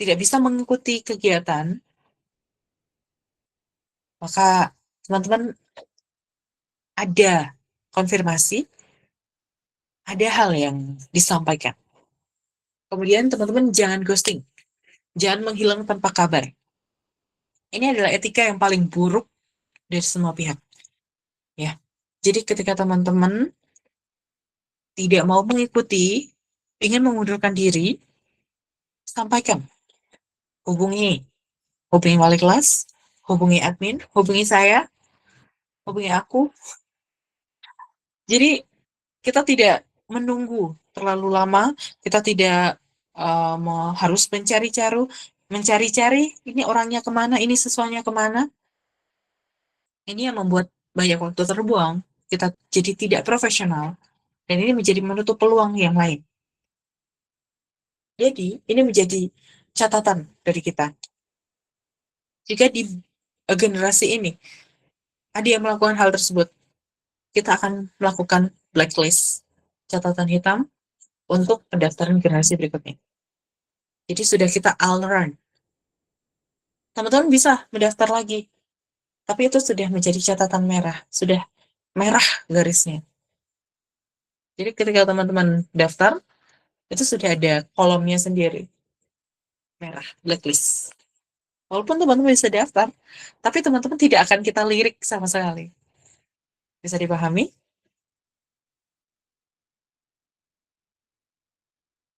[SPEAKER 1] tidak bisa mengikuti kegiatan, maka teman-teman ada konfirmasi, ada hal yang disampaikan. Kemudian teman-teman jangan ghosting, jangan menghilang tanpa kabar. Ini adalah etika yang paling buruk dari semua pihak. Ya, jadi ketika teman-teman tidak mau mengikuti, ingin mengundurkan diri, sampaikan, hubungi, hubungi wali kelas, hubungi admin, hubungi saya, hubungi aku. Jadi kita tidak menunggu terlalu lama, kita tidak harus mencari-cari, ini orangnya kemana, ini siswanya kemana. Ini yang membuat banyak waktu terbuang, kita jadi tidak profesional, dan ini menjadi menutup peluang yang lain. Jadi, ini menjadi catatan dari kita. Jika di generasi ini ada yang melakukan hal tersebut, kita akan melakukan blacklist, catatan hitam, untuk pendaftaran generasi berikutnya. Jadi sudah kita alert. Teman-teman bisa mendaftar lagi, tapi itu sudah menjadi catatan merah, sudah merah garisnya. Jadi ketika teman-teman daftar, itu sudah ada kolomnya sendiri, merah, blacklist. Walaupun teman-teman bisa daftar, tapi teman-teman tidak akan kita lirik sama sekali. Bisa dipahami?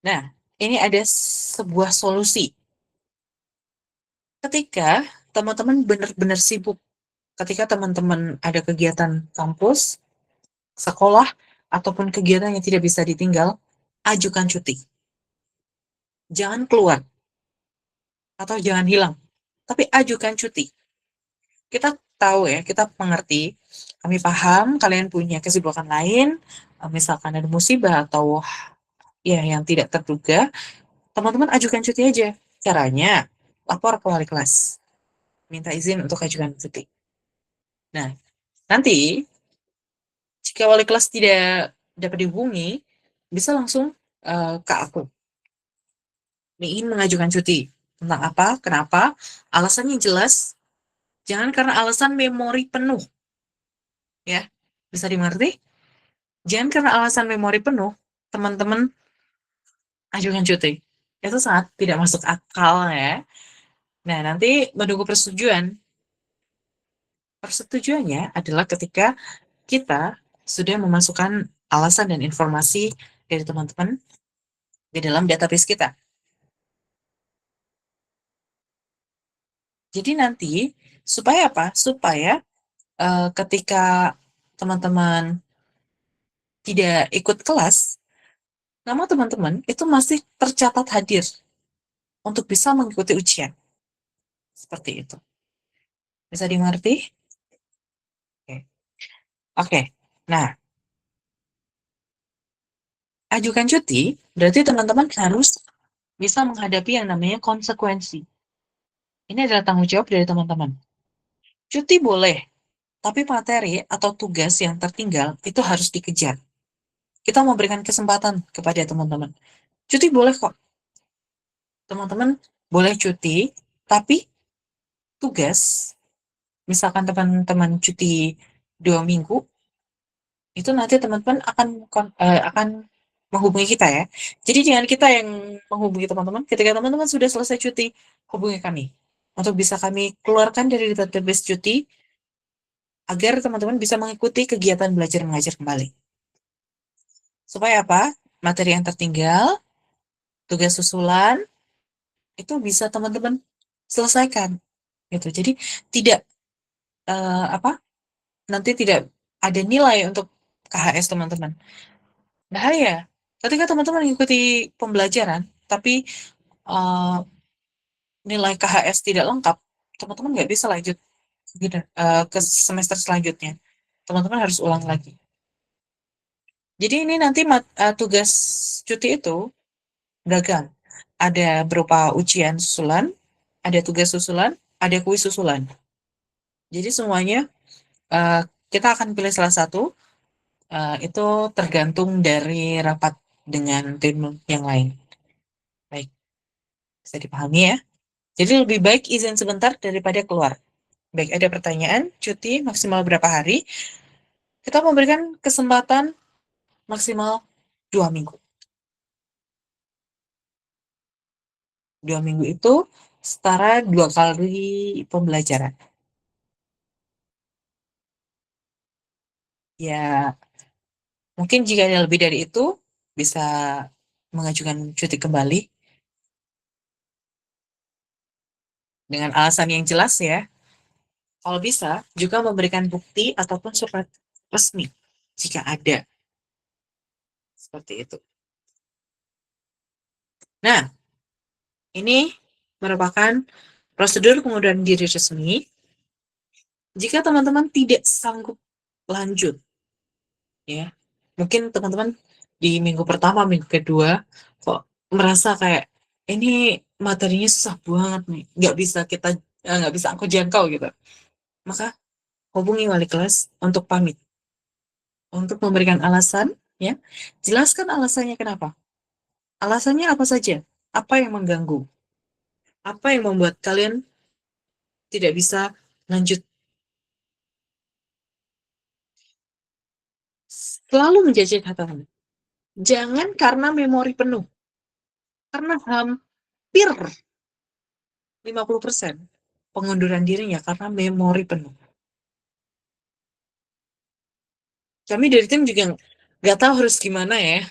[SPEAKER 1] Nah, ini ada sebuah solusi. Ketika teman-teman benar-benar sibuk, ketika teman-teman ada kegiatan kampus, sekolah, ataupun kegiatan yang tidak bisa ditinggal, ajukan cuti. Jangan keluar, atau jangan hilang, tapi ajukan cuti. Kita tahu ya, kita mengerti, kami paham kalian punya kesibukan lain, misalkan ada musibah atau ya yang tidak terduga, teman-teman ajukan cuti aja. Caranya, lapor ke wali kelas, minta izin untuk ajukan cuti. Nah, nanti jika wali kelas tidak dapat dihubungi, bisa langsung ke aku. Ingin mengajukan cuti. Tentang apa, kenapa, alasannya jelas, jangan karena alasan memori penuh. Ya, bisa dimengerti? Jangan karena alasan memori penuh, teman-teman ajukan cuti. Itu sangat tidak masuk akal ya. Nah, nanti menunggu persetujuan. Persetujuannya adalah ketika kita sudah memasukkan alasan dan informasi dari teman-teman di dalam database kita. Jadi nanti, supaya apa? Supaya ketika teman-teman tidak ikut kelas, nama teman-teman itu masih tercatat hadir untuk bisa mengikuti ujian. Seperti itu. Bisa dimengerti? Oke. Oke. Nah, ajukan cuti berarti teman-teman harus bisa menghadapi yang namanya konsekuensi. Ini adalah tanggung jawab dari teman-teman. Cuti boleh, tapi materi atau tugas yang tertinggal itu harus dikejar. Kita memberikan kesempatan kepada teman-teman. Cuti boleh kok. Teman-teman boleh cuti, tapi tugas, misalkan teman-teman cuti 2 minggu, itu nanti teman-teman akan menghubungi kita ya. Jadi jangan kita yang menghubungi teman-teman. Ketika teman-teman sudah selesai cuti, hubungi kami untuk bisa kami keluarkan dari database cuti agar teman-teman bisa mengikuti kegiatan belajar mengajar kembali. Supaya apa? materi yang tertinggal, tugas susulan, itu bisa teman-teman selesaikan gitu. Jadi tidak apa nanti tidak ada nilai untuk KHS teman-teman. Bahaya. Ketika teman-teman mengikuti pembelajaran, tapi eh, nilai KHS tidak lengkap, teman-teman nggak bisa lanjut gitu, ke semester selanjutnya. Teman-teman harus ulang lagi. Jadi ini nanti tugas cuti itu beragam. Ada berupa ujian susulan, ada tugas susulan, ada kuis susulan. Jadi semuanya eh, kita akan pilih salah satu, itu tergantung dari rapat dengan tim yang lain. Baik, bisa dipahami ya. Jadi lebih baik izin sebentar daripada keluar. Baik, ada pertanyaan, cuti maksimal berapa hari? Kita memberikan kesempatan maksimal 2 minggu. 2 minggu itu setara 2 kali pembelajaran. Ya, mungkin jika ada lebih dari itu, bisa mengajukan cuti kembali dengan alasan yang jelas ya. Kalau bisa, juga memberikan bukti ataupun surat resmi jika ada seperti itu. Nah, ini merupakan prosedur pengunduran diri resmi. Jika teman-teman tidak sanggup lanjut, ya, mungkin teman-teman di minggu pertama, minggu kedua, kok merasa kayak ini materinya susah banget nih, nggak bisa aku jangkau gitu. Maka hubungi wali kelas untuk pamit, untuk memberikan alasan, ya, jelaskan alasannya kenapa. Alasannya apa saja? Apa yang mengganggu? Apa yang membuat kalian tidak bisa lanjut? Selalu menjadi catatan. Jangan karena memori penuh. Karena hampir 50% pengunduran dirinya karena memori penuh. Kami dari tim juga nggak tahu harus gimana ya.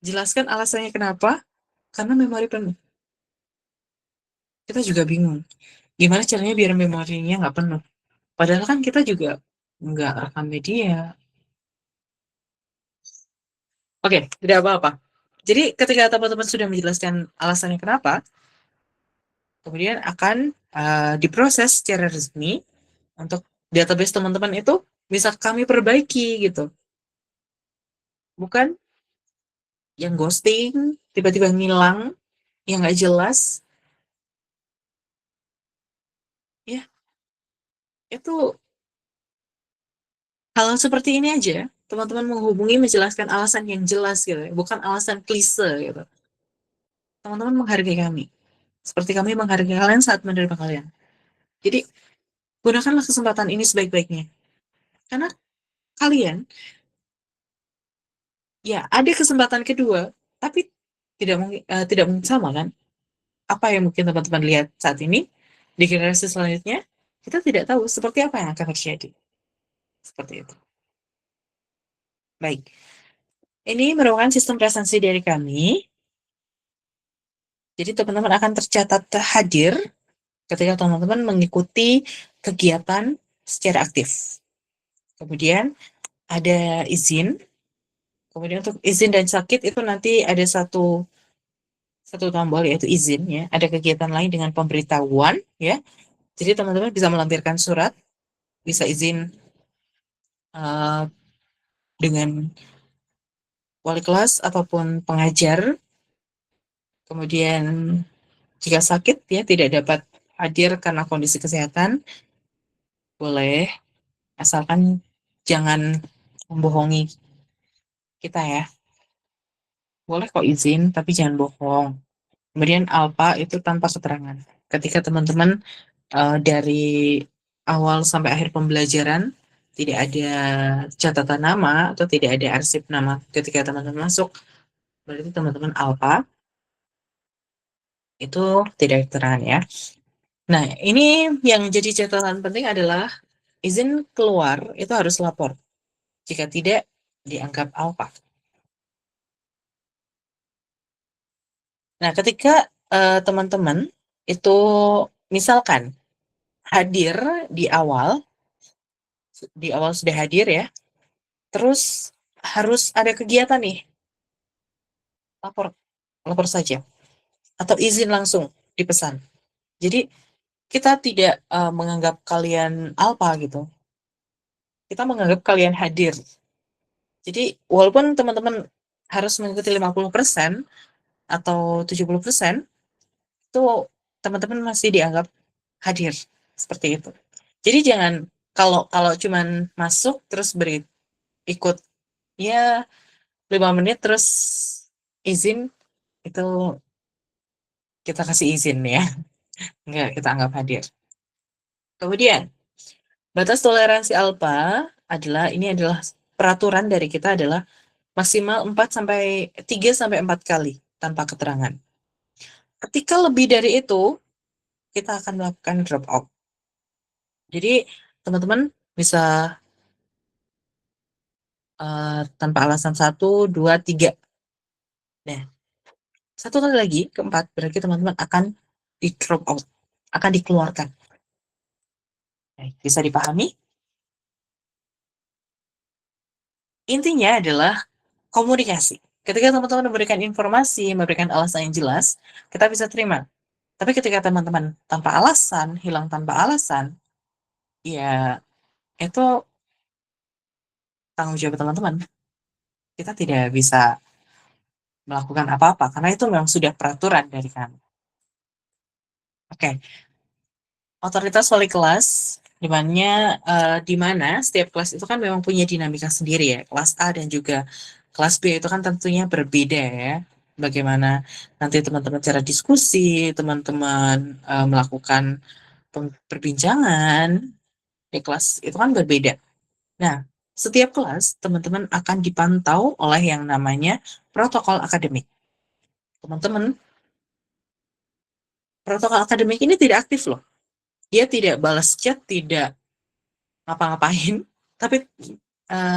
[SPEAKER 1] Jelaskan alasannya kenapa, karena memori penuh. Kita juga bingung. Gimana caranya biar memorinya nggak penuh? Padahal kan kita juga nggak rekam media. Oke, tidak apa-apa. Jadi ketika teman-teman sudah menjelaskan alasannya kenapa, kemudian akan diproses secara resmi untuk database teman-teman itu bisa kami perbaiki gitu. Bukan yang ghosting, tiba-tiba ngilang, yang nggak jelas, ya itu hal seperti ini aja. Teman-teman menghubungi menjelaskan alasan yang jelas gitu, ya, bukan alasan klise gitu. Teman-teman menghargai kami, seperti kami menghargai kalian saat menerima kalian. Jadi gunakanlah kesempatan ini sebaik-baiknya, karena kalian ya ada kesempatan kedua, tapi tidak mungkin sama kan? Apa yang mungkin teman-teman lihat saat ini di generasi selanjutnya, kita tidak tahu seperti apa yang akan terjadi. Seperti itu. Baik, ini merupakan sistem presensi dari kami. Jadi teman-teman akan tercatat hadir ketika teman-teman mengikuti kegiatan secara aktif. Kemudian ada izin. Kemudian untuk izin dan sakit itu nanti ada satu satu tombol yaitu izin ya. Ada kegiatan lain dengan pemberitahuan ya. Jadi teman-teman bisa melampirkan surat, bisa izin uh, dengan wali kelas ataupun pengajar. Kemudian jika sakit ya tidak dapat hadir karena kondisi kesehatan, boleh, asalkan jangan membohongi kita ya. Boleh kok izin, tapi jangan bohong. Kemudian alfa itu tanpa keterangan. Ketika teman-teman dari awal sampai akhir pembelajaran tidak ada catatan nama atau tidak ada arsip nama ketika teman-teman masuk, berarti teman-teman alfa itu tidak keterangan ya. Nah, ini yang jadi catatan penting adalah izin keluar itu harus lapor. Jika tidak, dianggap alfa. Nah, ketika teman-teman itu misalkan hadir di awal, sudah hadir ya, terus harus ada kegiatan nih, lapor, lapor saja atau izin langsung dipesan. Jadi kita tidak menganggap kalian alpa gitu. Kita menganggap kalian hadir. Jadi walaupun teman-teman harus mengikuti 50% atau 70%, itu teman-teman masih dianggap hadir seperti itu. Jadi jangan kalau kalau cuman masuk terus beri ikut ya 5 menit terus izin itu kita kasih izin ya, nggak kita anggap hadir. Kemudian batas toleransi alfa adalah peraturan dari kita adalah maksimal 3 sampai 4 kali tanpa keterangan. Ketika lebih dari itu, kita akan melakukan drop out. Jadi teman-teman bisa tanpa alasan 1, 2, 3. Nah, satu kali lagi, keempat, berarti teman-teman akan di drop out, akan dikeluarkan. Nah, bisa dipahami? Intinya adalah komunikasi. Ketika teman-teman memberikan informasi, memberikan alasan yang jelas, kita bisa terima. Tapi ketika teman-teman tanpa alasan, hilang tanpa alasan, ya itu tanggung jawab teman-teman. Kita tidak bisa melakukan apa-apa, karena itu memang sudah peraturan dari kami. Oke, otoritas wali kelas, di mana setiap kelas itu kan memang punya dinamika sendiri ya. Kelas A dan juga kelas B itu kan tentunya berbeda ya. Bagaimana nanti teman-teman cara diskusi, teman-teman melakukan perbincangan di kelas itu kan berbeda. Nah, setiap kelas teman-teman akan dipantau oleh yang namanya protokol akademik. Teman-teman, protokol akademik ini tidak aktif loh. Dia tidak balas chat, tidak ngapa-ngapain, tapi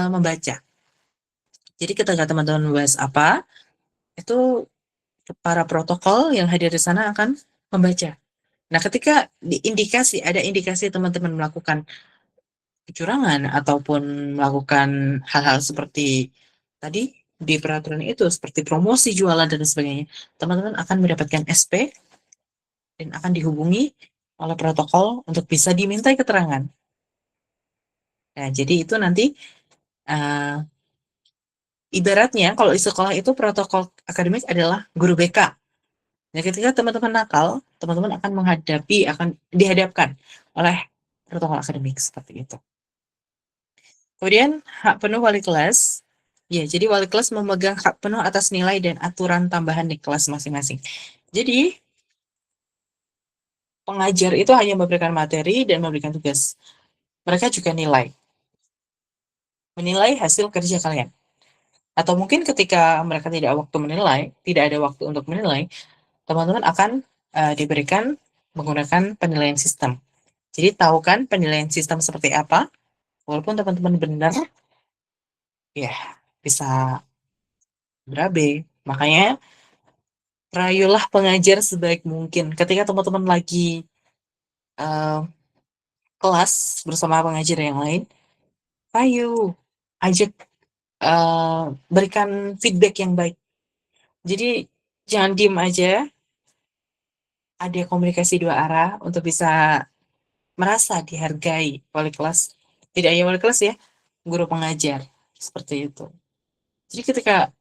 [SPEAKER 1] membaca. Jadi ketika teman-teman membahas apa, itu para protokol yang hadir di sana akan membaca. Nah, ketika ada indikasi teman-teman melakukan kecurangan ataupun melakukan hal-hal seperti tadi di peraturan itu, seperti promosi jualan dan sebagainya, teman-teman akan mendapatkan SP dan akan dihubungi oleh protokol untuk bisa dimintai keterangan. Nah, jadi itu nanti uh, ibaratnya kalau di sekolah itu protokol akademik adalah guru BK. Nah, ketika teman-teman nakal, teman-teman akan dihadapkan oleh protokol akademik seperti itu. Kemudian hak penuh wali kelas. Ya, jadi wali kelas memegang hak penuh atas nilai dan aturan tambahan di kelas masing-masing. Jadi, pengajar itu hanya memberikan materi dan memberikan tugas. Mereka juga menilai hasil kerja kalian. Atau mungkin ketika mereka tidak ada waktu untuk menilai, teman-teman akan diberikan menggunakan penilaian sistem. Jadi tahu kan penilaian sistem seperti apa? Walaupun teman-teman benar, ya bisa berabe. Makanya rayulah pengajar sebaik mungkin. Ketika teman-teman lagi uh, kelas bersama pengajar yang lain, ayo ajak berikan feedback yang baik. Jadi jangan diem aja, ada komunikasi dua arah untuk bisa merasa dihargai wali kelas. Tidak hanya wali kelas ya, guru pengajar. Seperti itu. Jadi ketika,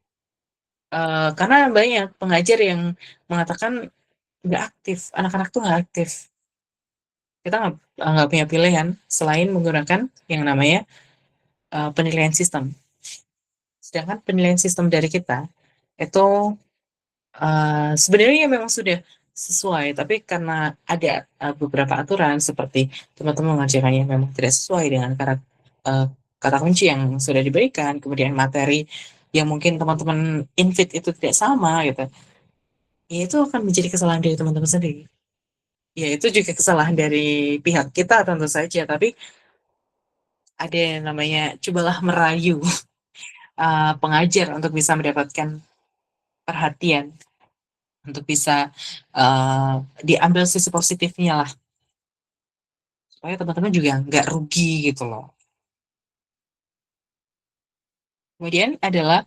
[SPEAKER 1] karena banyak pengajar yang mengatakan nggak aktif, anak-anak tuh nggak aktif. Kita nggak punya pilihan selain menggunakan yang namanya penilaian sistem. Sedangkan penilaian sistem dari kita itu sebenarnya memang sudah sesuai, tapi karena ada beberapa aturan seperti teman-teman mengerjakannya memang tidak sesuai dengan kata kunci yang sudah diberikan, kemudian materi yang mungkin teman-teman invite itu tidak sama gitu, ya itu akan menjadi kesalahan dari teman-teman sendiri. Ya itu juga kesalahan dari pihak kita tentu saja, tapi ada yang namanya cobalah merayu pengajar untuk bisa mendapatkan perhatian. untuk bisa uh, diambil sisi positifnya lah, supaya teman-teman juga nggak rugi gitu loh. Kemudian adalah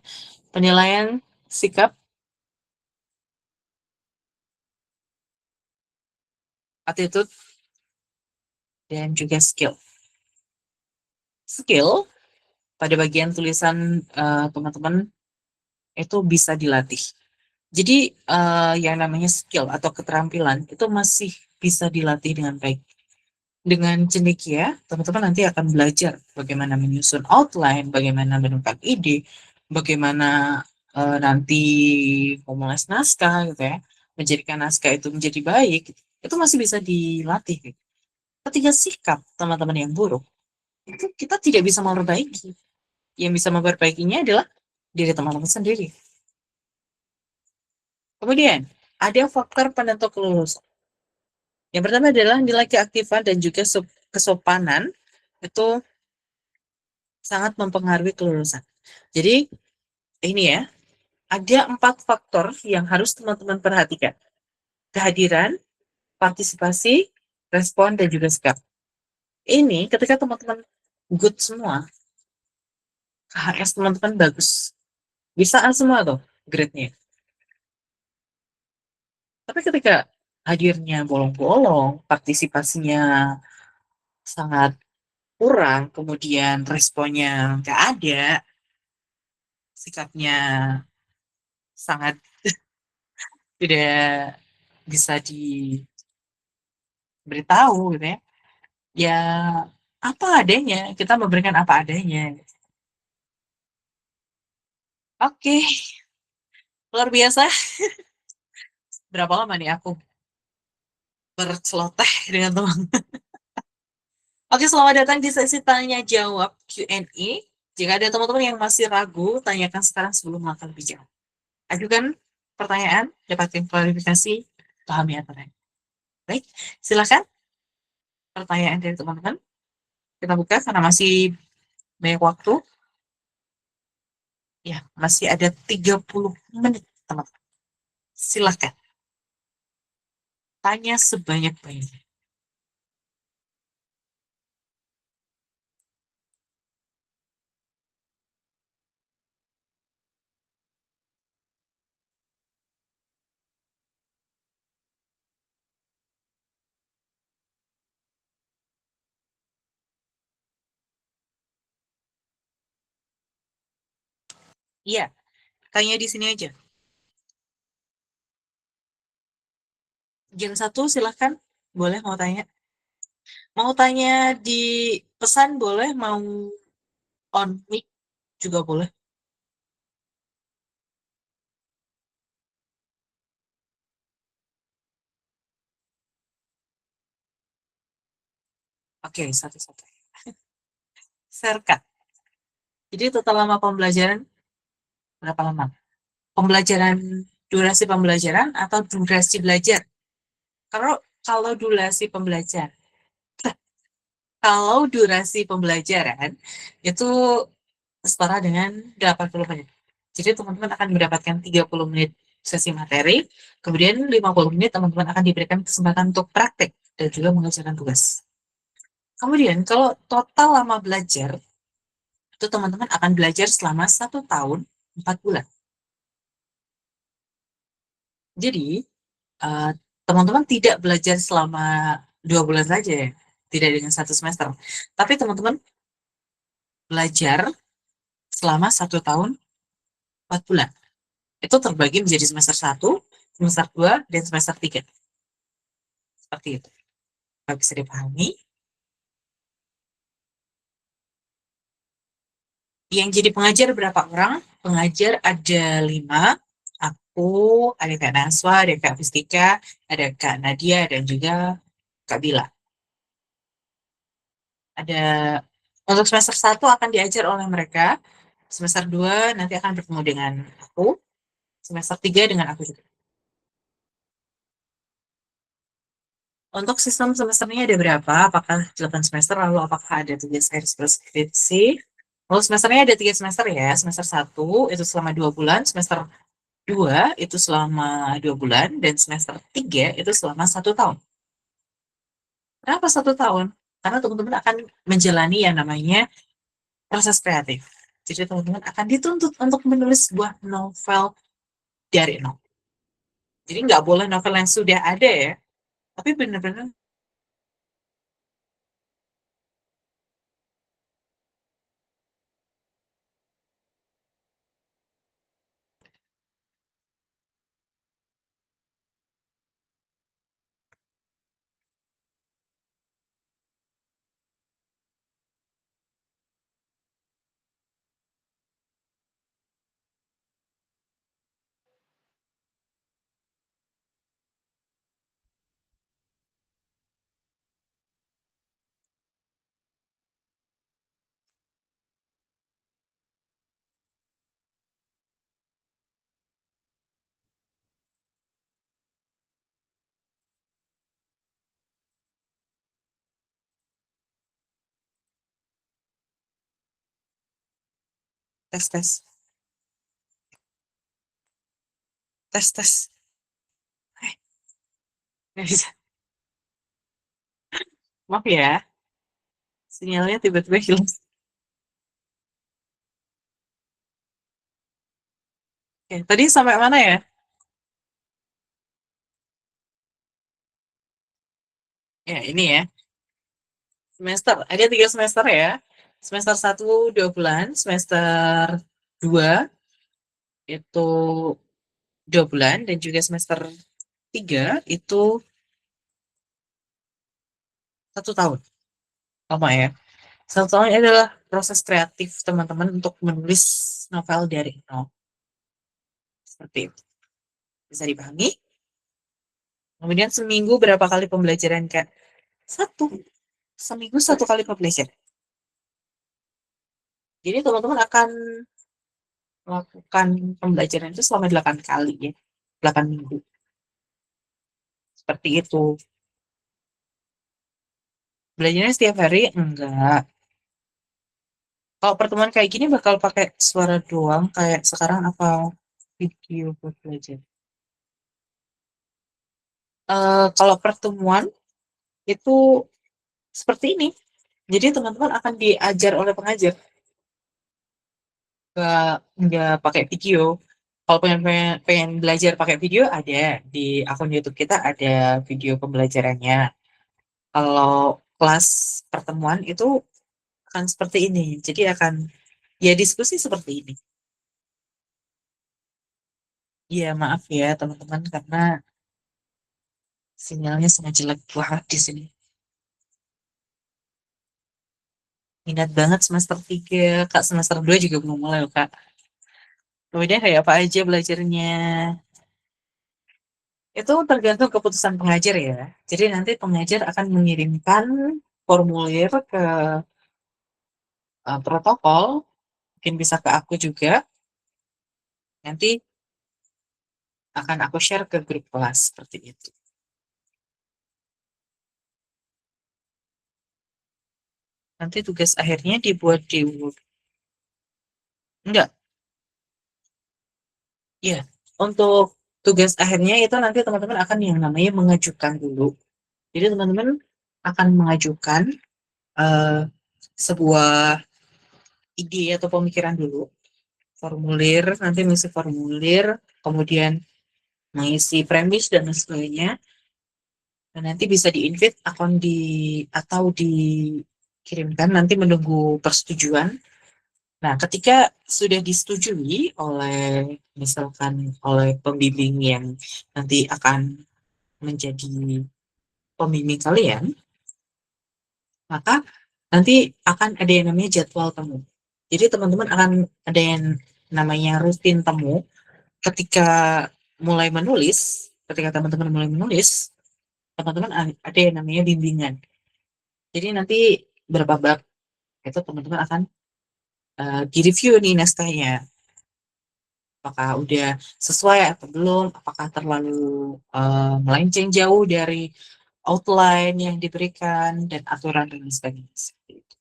[SPEAKER 1] penilaian sikap, attitude, dan juga skill. Skill pada bagian tulisan teman-teman itu bisa dilatih. Jadi yang namanya skill atau keterampilan itu masih bisa dilatih dengan baik. Dengan cendekia, teman-teman nanti akan belajar bagaimana menyusun outline, bagaimana menukar ide, bagaimana nanti menulis naskah gitu ya, menjadikan naskah itu menjadi baik, itu masih bisa dilatih. Gitu. Ketika sikap teman-teman yang buruk, itu kita tidak bisa memperbaiki. Yang bisa memperbaikinya adalah diri teman-teman sendiri. Kemudian, ada faktor penentu kelulusan. Yang pertama adalah nilai keaktifan dan juga kesopanan itu sangat mempengaruhi kelulusan. Jadi, ini ya, ada 4 faktor yang harus teman-teman perhatikan. Kehadiran, partisipasi, respon, dan juga sikap. Ini ketika teman-teman good semua, KHS teman-teman bagus. Bisa A semua tuh grade-nya. Tapi ketika hadirnya bolong-bolong, partisipasinya sangat kurang, kemudian responnya nggak ada, sikapnya sangat tidak bisa diberitahu gitu ya. Ya apa adanya, kita memberikan apa adanya. Oke, luar biasa. Berapa lama nih aku berceloteh dengan teman. Oke, selamat datang di sesi tanya jawab Q&A. Jika ada teman-teman yang masih ragu, tanyakan sekarang sebelum melangkah lebih jauh. Ajukan pertanyaan, dapatkan klarifikasi, pahami aturan. Baik, silakan pertanyaan dari teman-teman. Kita buka karena masih banyak waktu. Ya, masih ada 30 menit, teman-teman. Silakan, tanya sebanyak-banyaknya. Iya, tanya di sini aja. Jam 1 silahkan, boleh mau tanya. Mau tanya di pesan boleh, mau on mic juga boleh. Oke, satu-satu. Serka. Jadi total lama pembelajaran berapa lama? Pembelajaran, durasi pembelajaran atau durasi belajar? Kalau kalau durasi pembelajaran, kalau durasi pembelajaran itu setara dengan 80 menit. Jadi teman-teman akan mendapatkan 30 menit sesi materi, kemudian 50 menit teman-teman akan diberikan kesempatan untuk praktek dan juga mengerjakan tugas. Kemudian kalau total lama belajar, itu teman-teman akan belajar selama 1 tahun 4 bulan. Jadi, eh, teman-teman tidak belajar selama 2 bulan saja ya, tidak dengan 1 semester. Tapi teman-teman belajar selama 1 tahun 4 bulan. Itu terbagi menjadi semester 1, semester 2, dan semester 3. Seperti itu. Nggak bisa dipahami. Yang jadi pengajar berapa orang? Pengajar ada 5. Aku, ada Kak Naswa, ada Kak Fistika, ada Kak Nadia, dan juga Kak Bila. Ada untuk semester 1 akan diajar oleh mereka, semester 2 nanti akan bertemu dengan aku, semester 3 dengan aku juga. Untuk sistem semesternya ada berapa? Apakah 8 semester, lalu apakah ada tugas akhir skripsi? Lalu semesternya ada 3 semester ya, semester 1 itu selama 2 bulan, semester 2 itu selama 2 bulan, dan semester 3 itu selama 1 tahun. Kenapa 1 tahun? Karena teman-teman akan menjalani yang namanya proses kreatif. Jadi teman-teman akan dituntut untuk menulis sebuah novel dari nol. Jadi nggak boleh novel yang sudah ada ya, tapi benar-benar tes tes tes tes. Eh, nggak bisa. Maaf ya, sinyalnya tiba-tiba hilang. Oke, tadi sampai mana ya? Ya ini ya, semester ada 3 semester ya. Semester 1 2 bulan, semester 2 itu 2 bulan, dan juga semester 3 itu 1 tahun. Lama ya. 1 tahun ini adalah proses kreatif teman-teman untuk menulis novel dari nol. Seperti itu. Bisa dipahami? Kemudian seminggu berapa kali pembelajaran, Kak? Satu. Seminggu 1 kali pembelajaran. Jadi teman-teman akan melakukan pembelajaran itu selama 8 kali ya. 8 minggu. Seperti itu. Belajarnya setiap hari? Enggak. Kalau pertemuan kayak gini bakal pakai suara doang kayak sekarang, apa video buat belajar? Kalau pertemuan itu seperti ini. Jadi teman-teman akan diajar oleh pengajar, nggak nggak pakai video. Kalau pengen belajar pakai video, ada di akun YouTube kita, ada video pembelajarannya. Kalau kelas pertemuan itu akan seperti ini. Jadi akan ya diskusi seperti ini. Iya maaf ya teman-teman, karena sinyalnya sangat jelek banget di sini. Minat banget semester 3, Kak. Semester 2 juga belum mulai loh, Kak. Kemudian kayak apa aja belajarnya? Itu tergantung keputusan pengajar ya. Jadi nanti pengajar akan mengirimkan formulir ke protokol, mungkin bisa ke aku juga. Nanti akan aku share ke grup kelas seperti itu. Nanti tugas akhirnya dibuat di Word. Enggak, ya. Untuk tugas akhirnya itu nanti teman-teman akan yang namanya mengajukan dulu. Jadi teman-teman akan mengajukan eh, sebuah ide atau pemikiran dulu, formulir, nanti mengisi formulir, kemudian mengisi premis dan lain sebagainya, dan nanti bisa di-invite akun atau dikirimkan, nanti menunggu persetujuan. Nah, ketika sudah disetujui oleh misalkan oleh pembimbing yang nanti akan menjadi pembimbing kalian, maka nanti akan ada yang namanya jadwal temu. Jadi teman-teman akan ada yang namanya rutin temu ketika mulai menulis, ketika teman-teman mulai menulis, teman-teman ada yang namanya bimbingan. Jadi nanti berapa bab itu teman-teman akan direview nih naskahnya. Apakah udah sesuai atau belum? Apakah terlalu melenceng jauh dari outline yang diberikan dan aturan dan lain sebagainya. Seperti itu.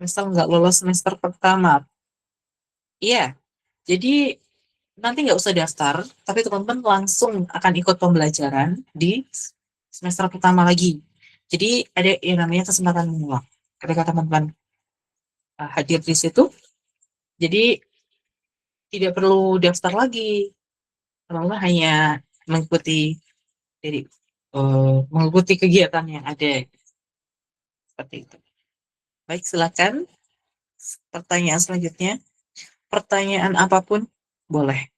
[SPEAKER 1] Misal nggak lolos semester pertama. Iya, jadi nanti nggak usah daftar, tapi teman-teman langsung akan ikut pembelajaran di semester pertama lagi. Jadi ada yang namanya kesempatan mengulang. Ketika teman-teman hadir di situ, jadi tidak perlu daftar lagi. Teman-teman hanya mengikuti jadi mengikuti kegiatan yang ada seperti itu. Baik, silakan pertanyaan selanjutnya. Pertanyaan apapun boleh.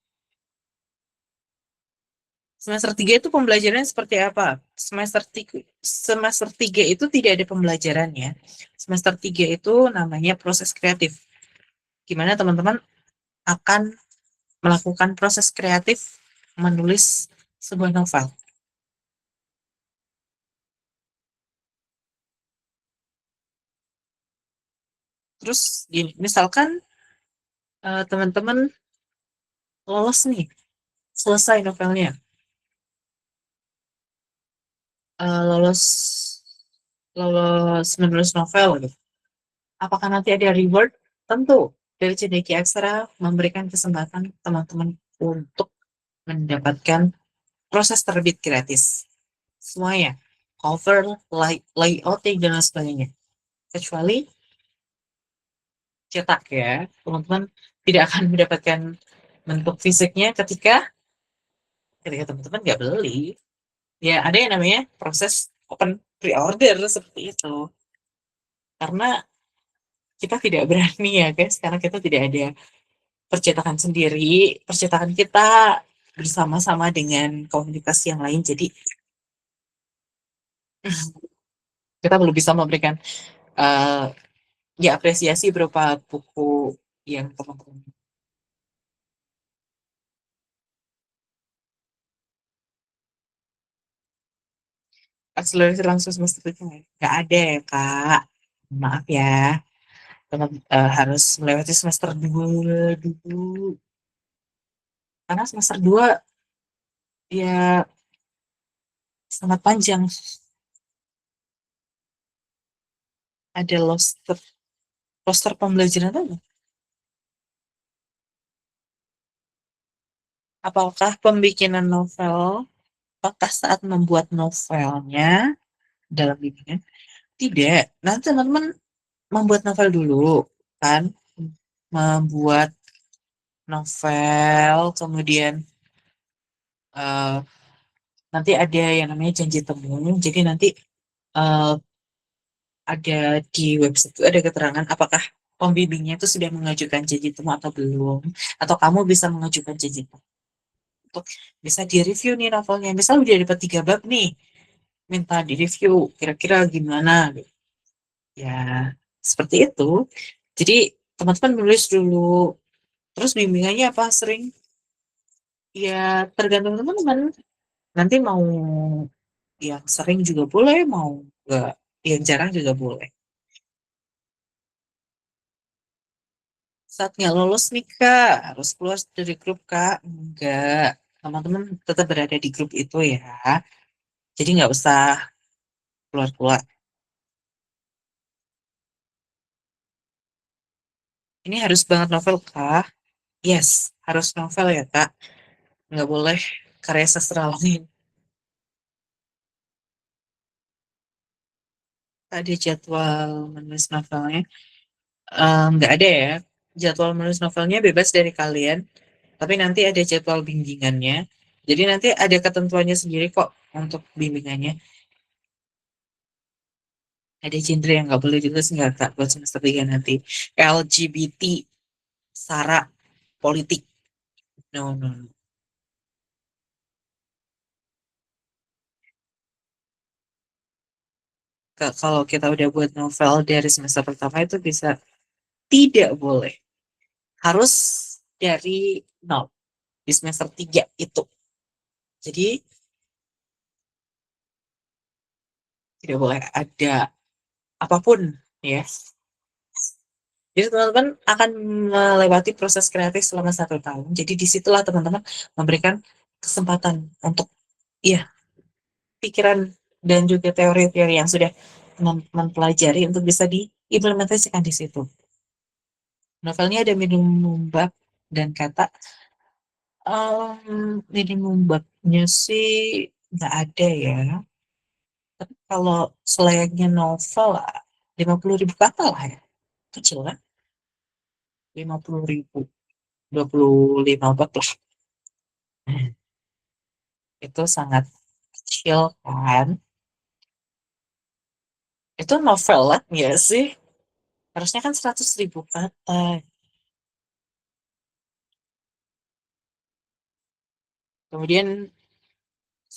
[SPEAKER 1] Semester 3 itu pembelajarannya seperti apa? Semester 3 itu tidak ada pembelajarannya. Semester 3 itu namanya proses kreatif. Gimana teman-teman akan melakukan proses kreatif menulis sebuah novel. Terus gini, misalkan teman-teman lolos nih, selesai novelnya, lolos lolos menulis novel gitu. Apakah nanti ada reward? Tentu. Dari Cendekia Ekstra memberikan kesempatan teman-teman untuk mendapatkan proses terbit gratis. Semuanya. Cover, layouting, dan lain sebagainya. Kecuali cetak ya. Teman-teman tidak akan mendapatkan bentuk fisiknya ketika teman-teman nggak beli. Ya, ada yang namanya proses open pre-order seperti itu. Karena kita tidak berani ya guys, karena kita tidak ada percetakan sendiri. Percetakan kita bersama-sama dengan komunitas yang lain. Jadi kita belum bisa memberikan uh, ya apresiasi berupa buku yang teman-teman akselerasi langsung semester itu nggak ada ya kak, maaf ya, teman harus melewati semester 2 dulu karena semester 2 ya sangat panjang. Ada roster pembelajaran apa? Apakah pembikinan novel, apakah saat membuat novelnya dalam bimbingan? Tidak, nanti teman-teman membuat novel dulu kan, membuat novel, kemudian eh, nanti ada yang namanya janji temu. Jadi nanti eh, ada di website itu ada keterangan apakah pembimbingnya itu sudah mengajukan janji temu atau belum, atau kamu bisa mengajukan janji temu untuk bisa direview nih novelnya. Misal udah dapat 3 bab nih, minta direview kira-kira gimana gitu. Ya seperti itu. Jadi teman-teman nulis dulu. Terus bimbingannya apa? Sering ya tergantung teman-teman. Nanti mau yang sering juga boleh, mau nggak yang jarang juga boleh. Saat nggak lolos nih Kak, harus keluar dari grup Kak. Enggak, teman-teman tetap berada di grup itu ya. Jadi nggak usah keluar-keluar. Ini harus banget novel Kak. Yes, harus novel ya Kak. Nggak boleh karya sastra lain. Ada jadwal menulis novelnya. Nggak ada ya. Jadwal menulis novelnya bebas dari kalian. Tapi nanti ada jadwal bimbingannya. Jadi nanti ada ketentuannya sendiri kok untuk bimbingannya. Ada genre yang nggak boleh ditulis nggak kak buat semester 3 nanti. LGBT, SARA, politik. No, no, no. Kalau kita udah buat novel dari semester pertama itu bisa tidak boleh. Harus dari nol di semester 3 itu. Jadi tidak boleh ada apapun ya. Jadi teman-teman akan melewati proses kreatif selama 1 tahun. Jadi disitulah teman-teman memberikan kesempatan untuk ya pikiran dan juga teori-teori yang sudah teman-teman pelajari untuk bisa implementasikan di situ. Novelnya ada minimum bab dan kata. Minimum babnya sih nggak ada ya. Tapi kalau selayaknya novel, 50.000 kata lah ya. Kecil kan? 50.000. 25 bab lah. Itu sangat kecil kan. Itu novel lah ya sih. Harusnya kan 100.000 kata. Kemudian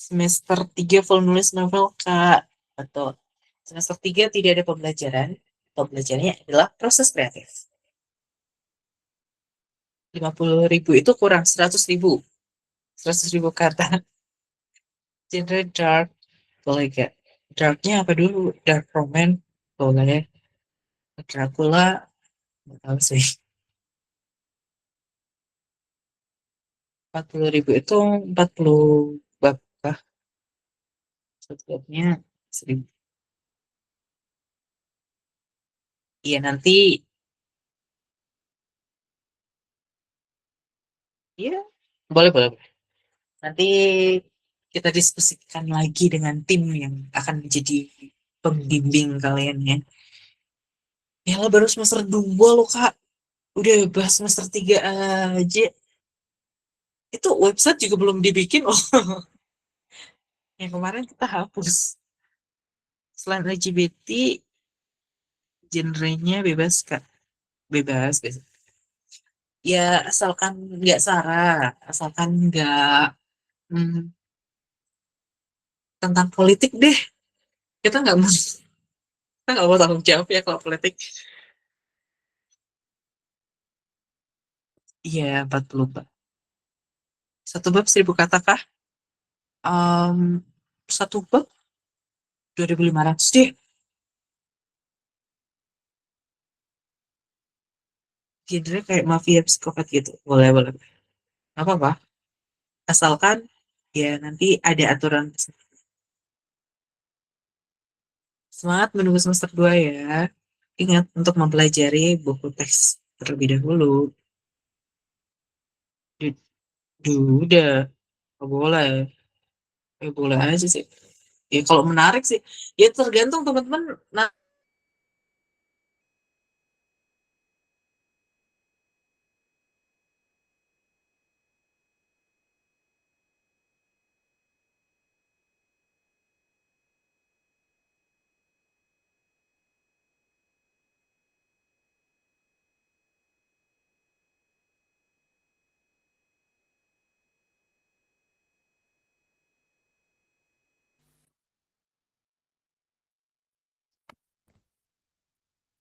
[SPEAKER 1] semester 3 full nulis novel, Kak. Betul. Semester 3 tidak ada pembelajaran. Pembelajarannya adalah proses kreatif. 50.000 itu kurang 100.000. 100.000 kata. Genre dark. Boleh gak? Darknya apa dulu? Dark romance. Boleh. Dracula. Nggak tahu sih. 40.000 itu 40 bab kah? Satu babnya 1.000. Iya nanti. Iya. Boleh, boleh. Nanti kita diskusikan lagi dengan tim yang akan menjadi pembimbing kalian ya. Ya lah baru semester 2 loh Kak. Udah bahas semester 3 aja. Itu website juga belum dibikin loh. Yang kemarin kita hapus. Selain LGBT, genrenya bebas Kak. Bebas, bebas. Ya asalkan nggak sara. Asalkan nggak hmm, tentang politik deh. Kita nggak mau tanggung jawab ya kalau politik. Iya, 40 bab. Satu bab 1.000 kata kah? Em, Satu bab 2.500 deh. Genre kayak mafia psikopat gitu. Boleh, boleh. Apa apa? Asalkan ya nanti ada aturan. Semangat menunggu semester 2 ya. Ingat untuk mempelajari buku teks terlebih dahulu. Du- Udah, nggak boleh. Boleh aja sih. Ya kalau menarik sih, ya tergantung teman-teman. Nah,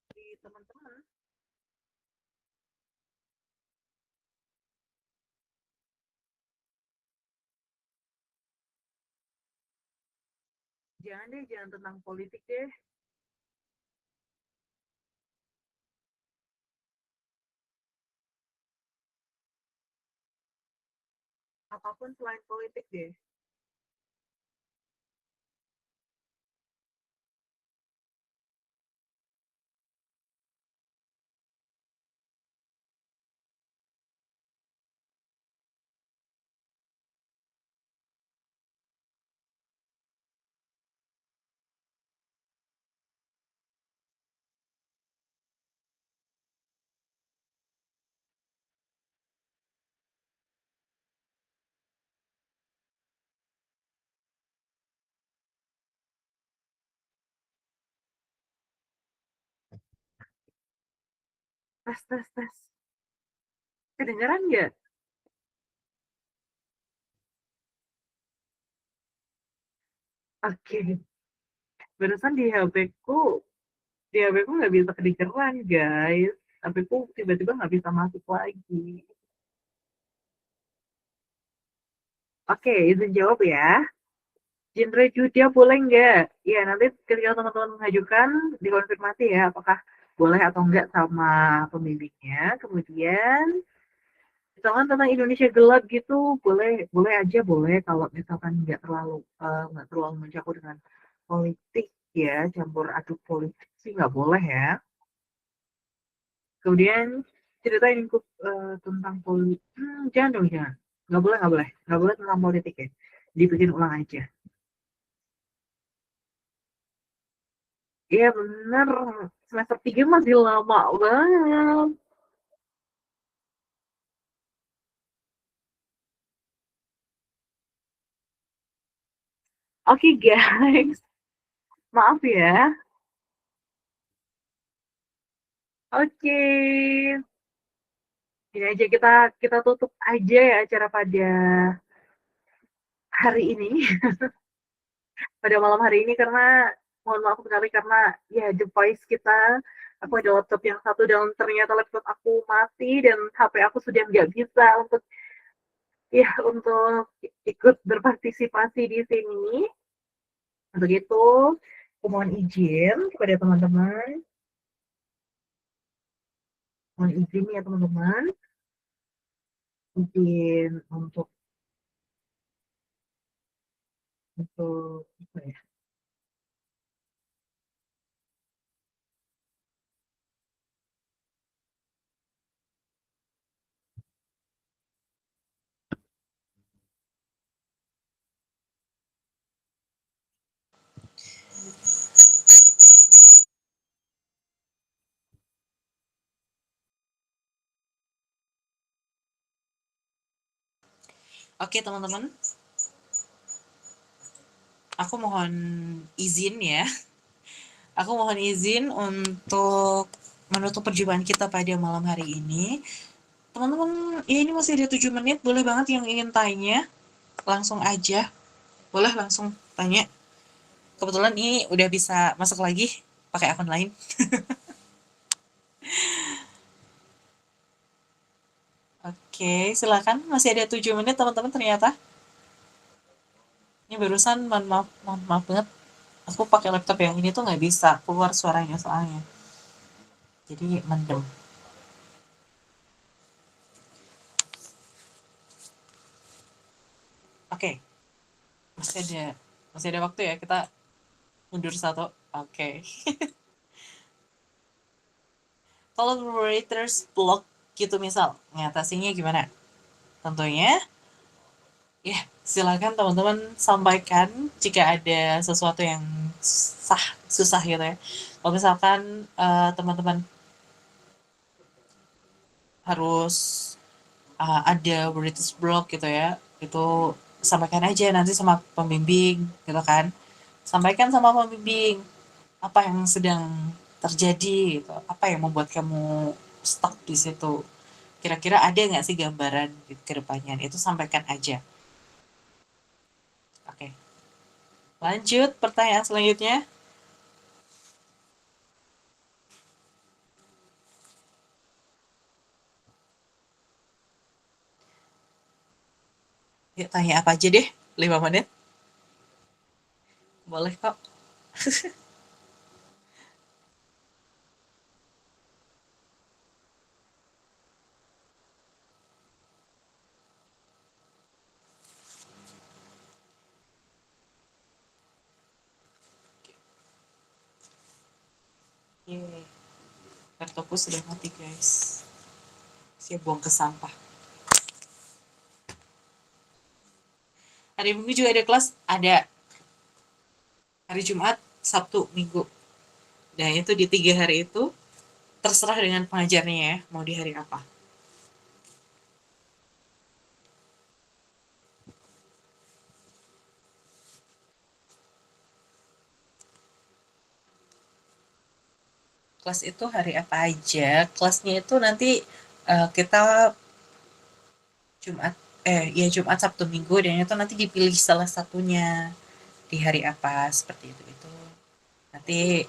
[SPEAKER 1] dari teman-teman, jangan deh, jangan tentang politik deh. Apapun selain politik deh. Tes, tes, tes. Kedengeran nggak? Oke. Barusan di HP ku nggak bisa kedengeran, guys. HP ku tiba-tiba nggak bisa masuk lagi. Oke, izin jawab ya. Genre Judia boleh nggak? Ya, nanti ketika teman-teman mengajukan, dikonfirmasi ya apakah boleh atau enggak sama pembimbingnya. Kemudian, misalkan tentang Indonesia gelap gitu, boleh boleh aja boleh kalau misalkan nggak terlalu mencakup dengan politik ya, campur aduk politik sih nggak boleh ya. Kemudian ceritain tentang politik. Jangan dong, jangan. Nggak boleh, nggak boleh. Nggak boleh tentang politik ya. Dibikin ulang aja. Iya bener, semester 3 masih lama banget. Oke guys, maaf ya. Oke, ini aja kita kita tutup aja ya acara pada hari ini, pada malam hari ini karena mohon maaf sekali karena ya device kita, aku ada laptop yang satu dan ternyata laptop aku mati dan HP aku sudah nggak bisa untuk ya untuk ikut berpartisipasi di sini. Untuk itu, aku mohon izin kepada teman-teman, mohon izin ya teman-teman, izin untuk apa ya? Oke teman-teman, aku mohon izin ya. Aku mohon izin untuk menutup perjumpaan kita pada malam hari ini. Teman-teman, ya ini masih ada 7 menit, boleh banget yang ingin tanya, langsung aja. Boleh langsung tanya. Kebetulan ini udah bisa masuk lagi pakai akun lain. Oke, silakan. Masih ada 7 menit teman-teman ternyata. Ini barusan, mohon maaf banget. Aku pakai laptop yang ini tuh nggak bisa keluar suaranya soalnya. Jadi mendem. Oke, masih ada masih ada waktu ya, kita mundur satu. Oke. Collaborators block gitu misal, ngatasinya gimana? Tentunya ya silakan teman-teman sampaikan jika ada sesuatu yang susah gitu ya. Kalau misalkan teman-teman harus ada writers block gitu ya, itu sampaikan aja nanti sama pembimbing gitu kan. Sampaikan sama pembimbing apa yang sedang terjadi gitu, apa yang membuat kamu stuck di situ. Kira-kira ada nggak sih gambaran ke depannya? Itu sampaikan aja. Oke, lanjut pertanyaan selanjutnya. Yuk tanya apa aja deh, 5 menit. Boleh kok. Yeay, laptopku sudah mati guys. Siap buang ke sampah. Hari Minggu juga ada kelas, ada hari Jumat, Sabtu, Minggu. Dan itu di 3 hari itu terserah dengan pengajarnya ya, mau di hari apa. Kelas itu hari apa aja? Kelasnya itu nanti kita Jumat, ya Jumat, Sabtu, Minggu, dan itu nanti dipilih salah satunya di hari apa seperti itu. Nanti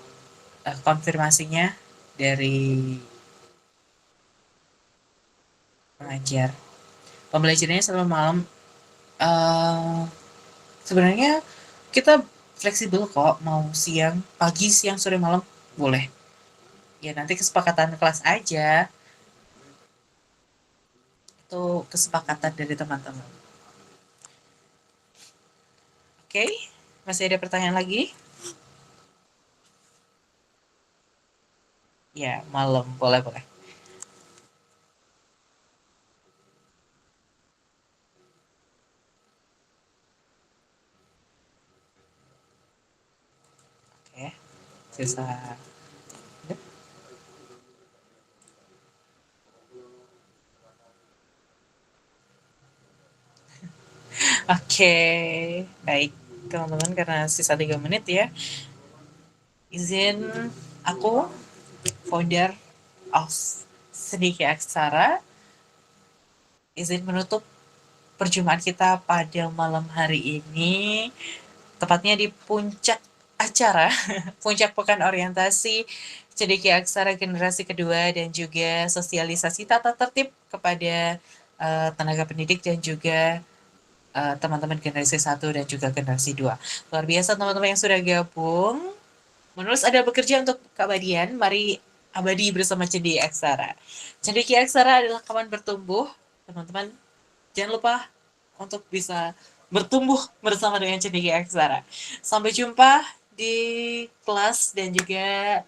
[SPEAKER 1] konfirmasinya dari pengajar. Pembelajarannya selama malam. eh Sebenarnya kita fleksibel kok, mau siang, pagi, siang, sore, malam boleh. Ya nanti kesepakatan kelas aja. Itu kesepakatan dari teman-teman. Oke, masih ada pertanyaan lagi? Ya, malam boleh boleh. Susah. Oke, baik teman-teman, karena sisa 3 menit ya, izin aku, founder of Sedikit Aksara, izin menutup perjumpaan kita pada malam hari ini, tepatnya di puncak acara, puncak pekan orientasi Cendekia Aksara generasi kedua dan juga sosialisasi tata tertib kepada tenaga pendidik dan juga teman-teman generasi 1 dan juga generasi 2. Luar biasa teman-teman yang sudah gabung. Menulis ada bekerja untuk keabadian, mari abadi bersama Cendekia Aksara. Cendekia Aksara adalah kawan bertumbuh, teman-teman. Jangan lupa untuk bisa bertumbuh bersama dengan Cendekia Aksara. Sampai jumpa di kelas dan juga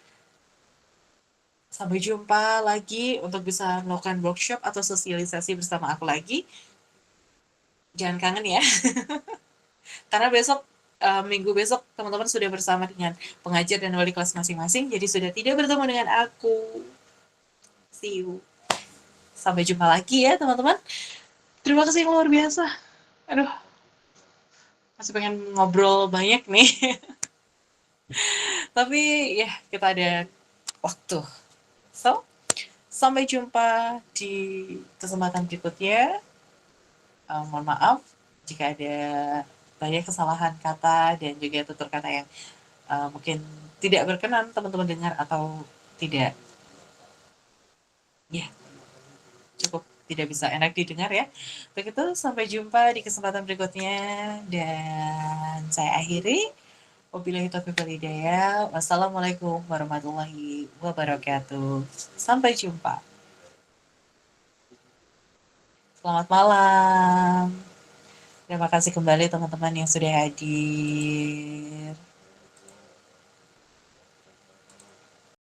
[SPEAKER 1] sampai jumpa lagi untuk bisa melakukan workshop atau sosialisasi bersama aku lagi. Jangan kangen ya, karena besok minggu besok teman-teman sudah bersama dengan pengajar dan wali kelas masing-masing, jadi sudah tidak bertemu dengan aku. See you. Sampai jumpa lagi ya teman-teman. Terima kasih yang luar biasa. Aduh, masih pengen ngobrol banyak nih. Tapi ya kita ada waktu. So, sampai jumpa di kesempatan berikutnya. Mohon maaf jika ada banyak kesalahan kata dan juga tutur kata yang mungkin tidak berkenan teman-teman dengar atau tidak, ya cukup tidak bisa enak didengar ya. Begitu, sampai jumpa di kesempatan berikutnya dan saya akhiri. Wabillahi taufiq wal hidayah. Wassalamualaikum warahmatullahi wabarakatuh. Sampai jumpa. Selamat malam. Terima kasih kembali teman-teman yang sudah hadir.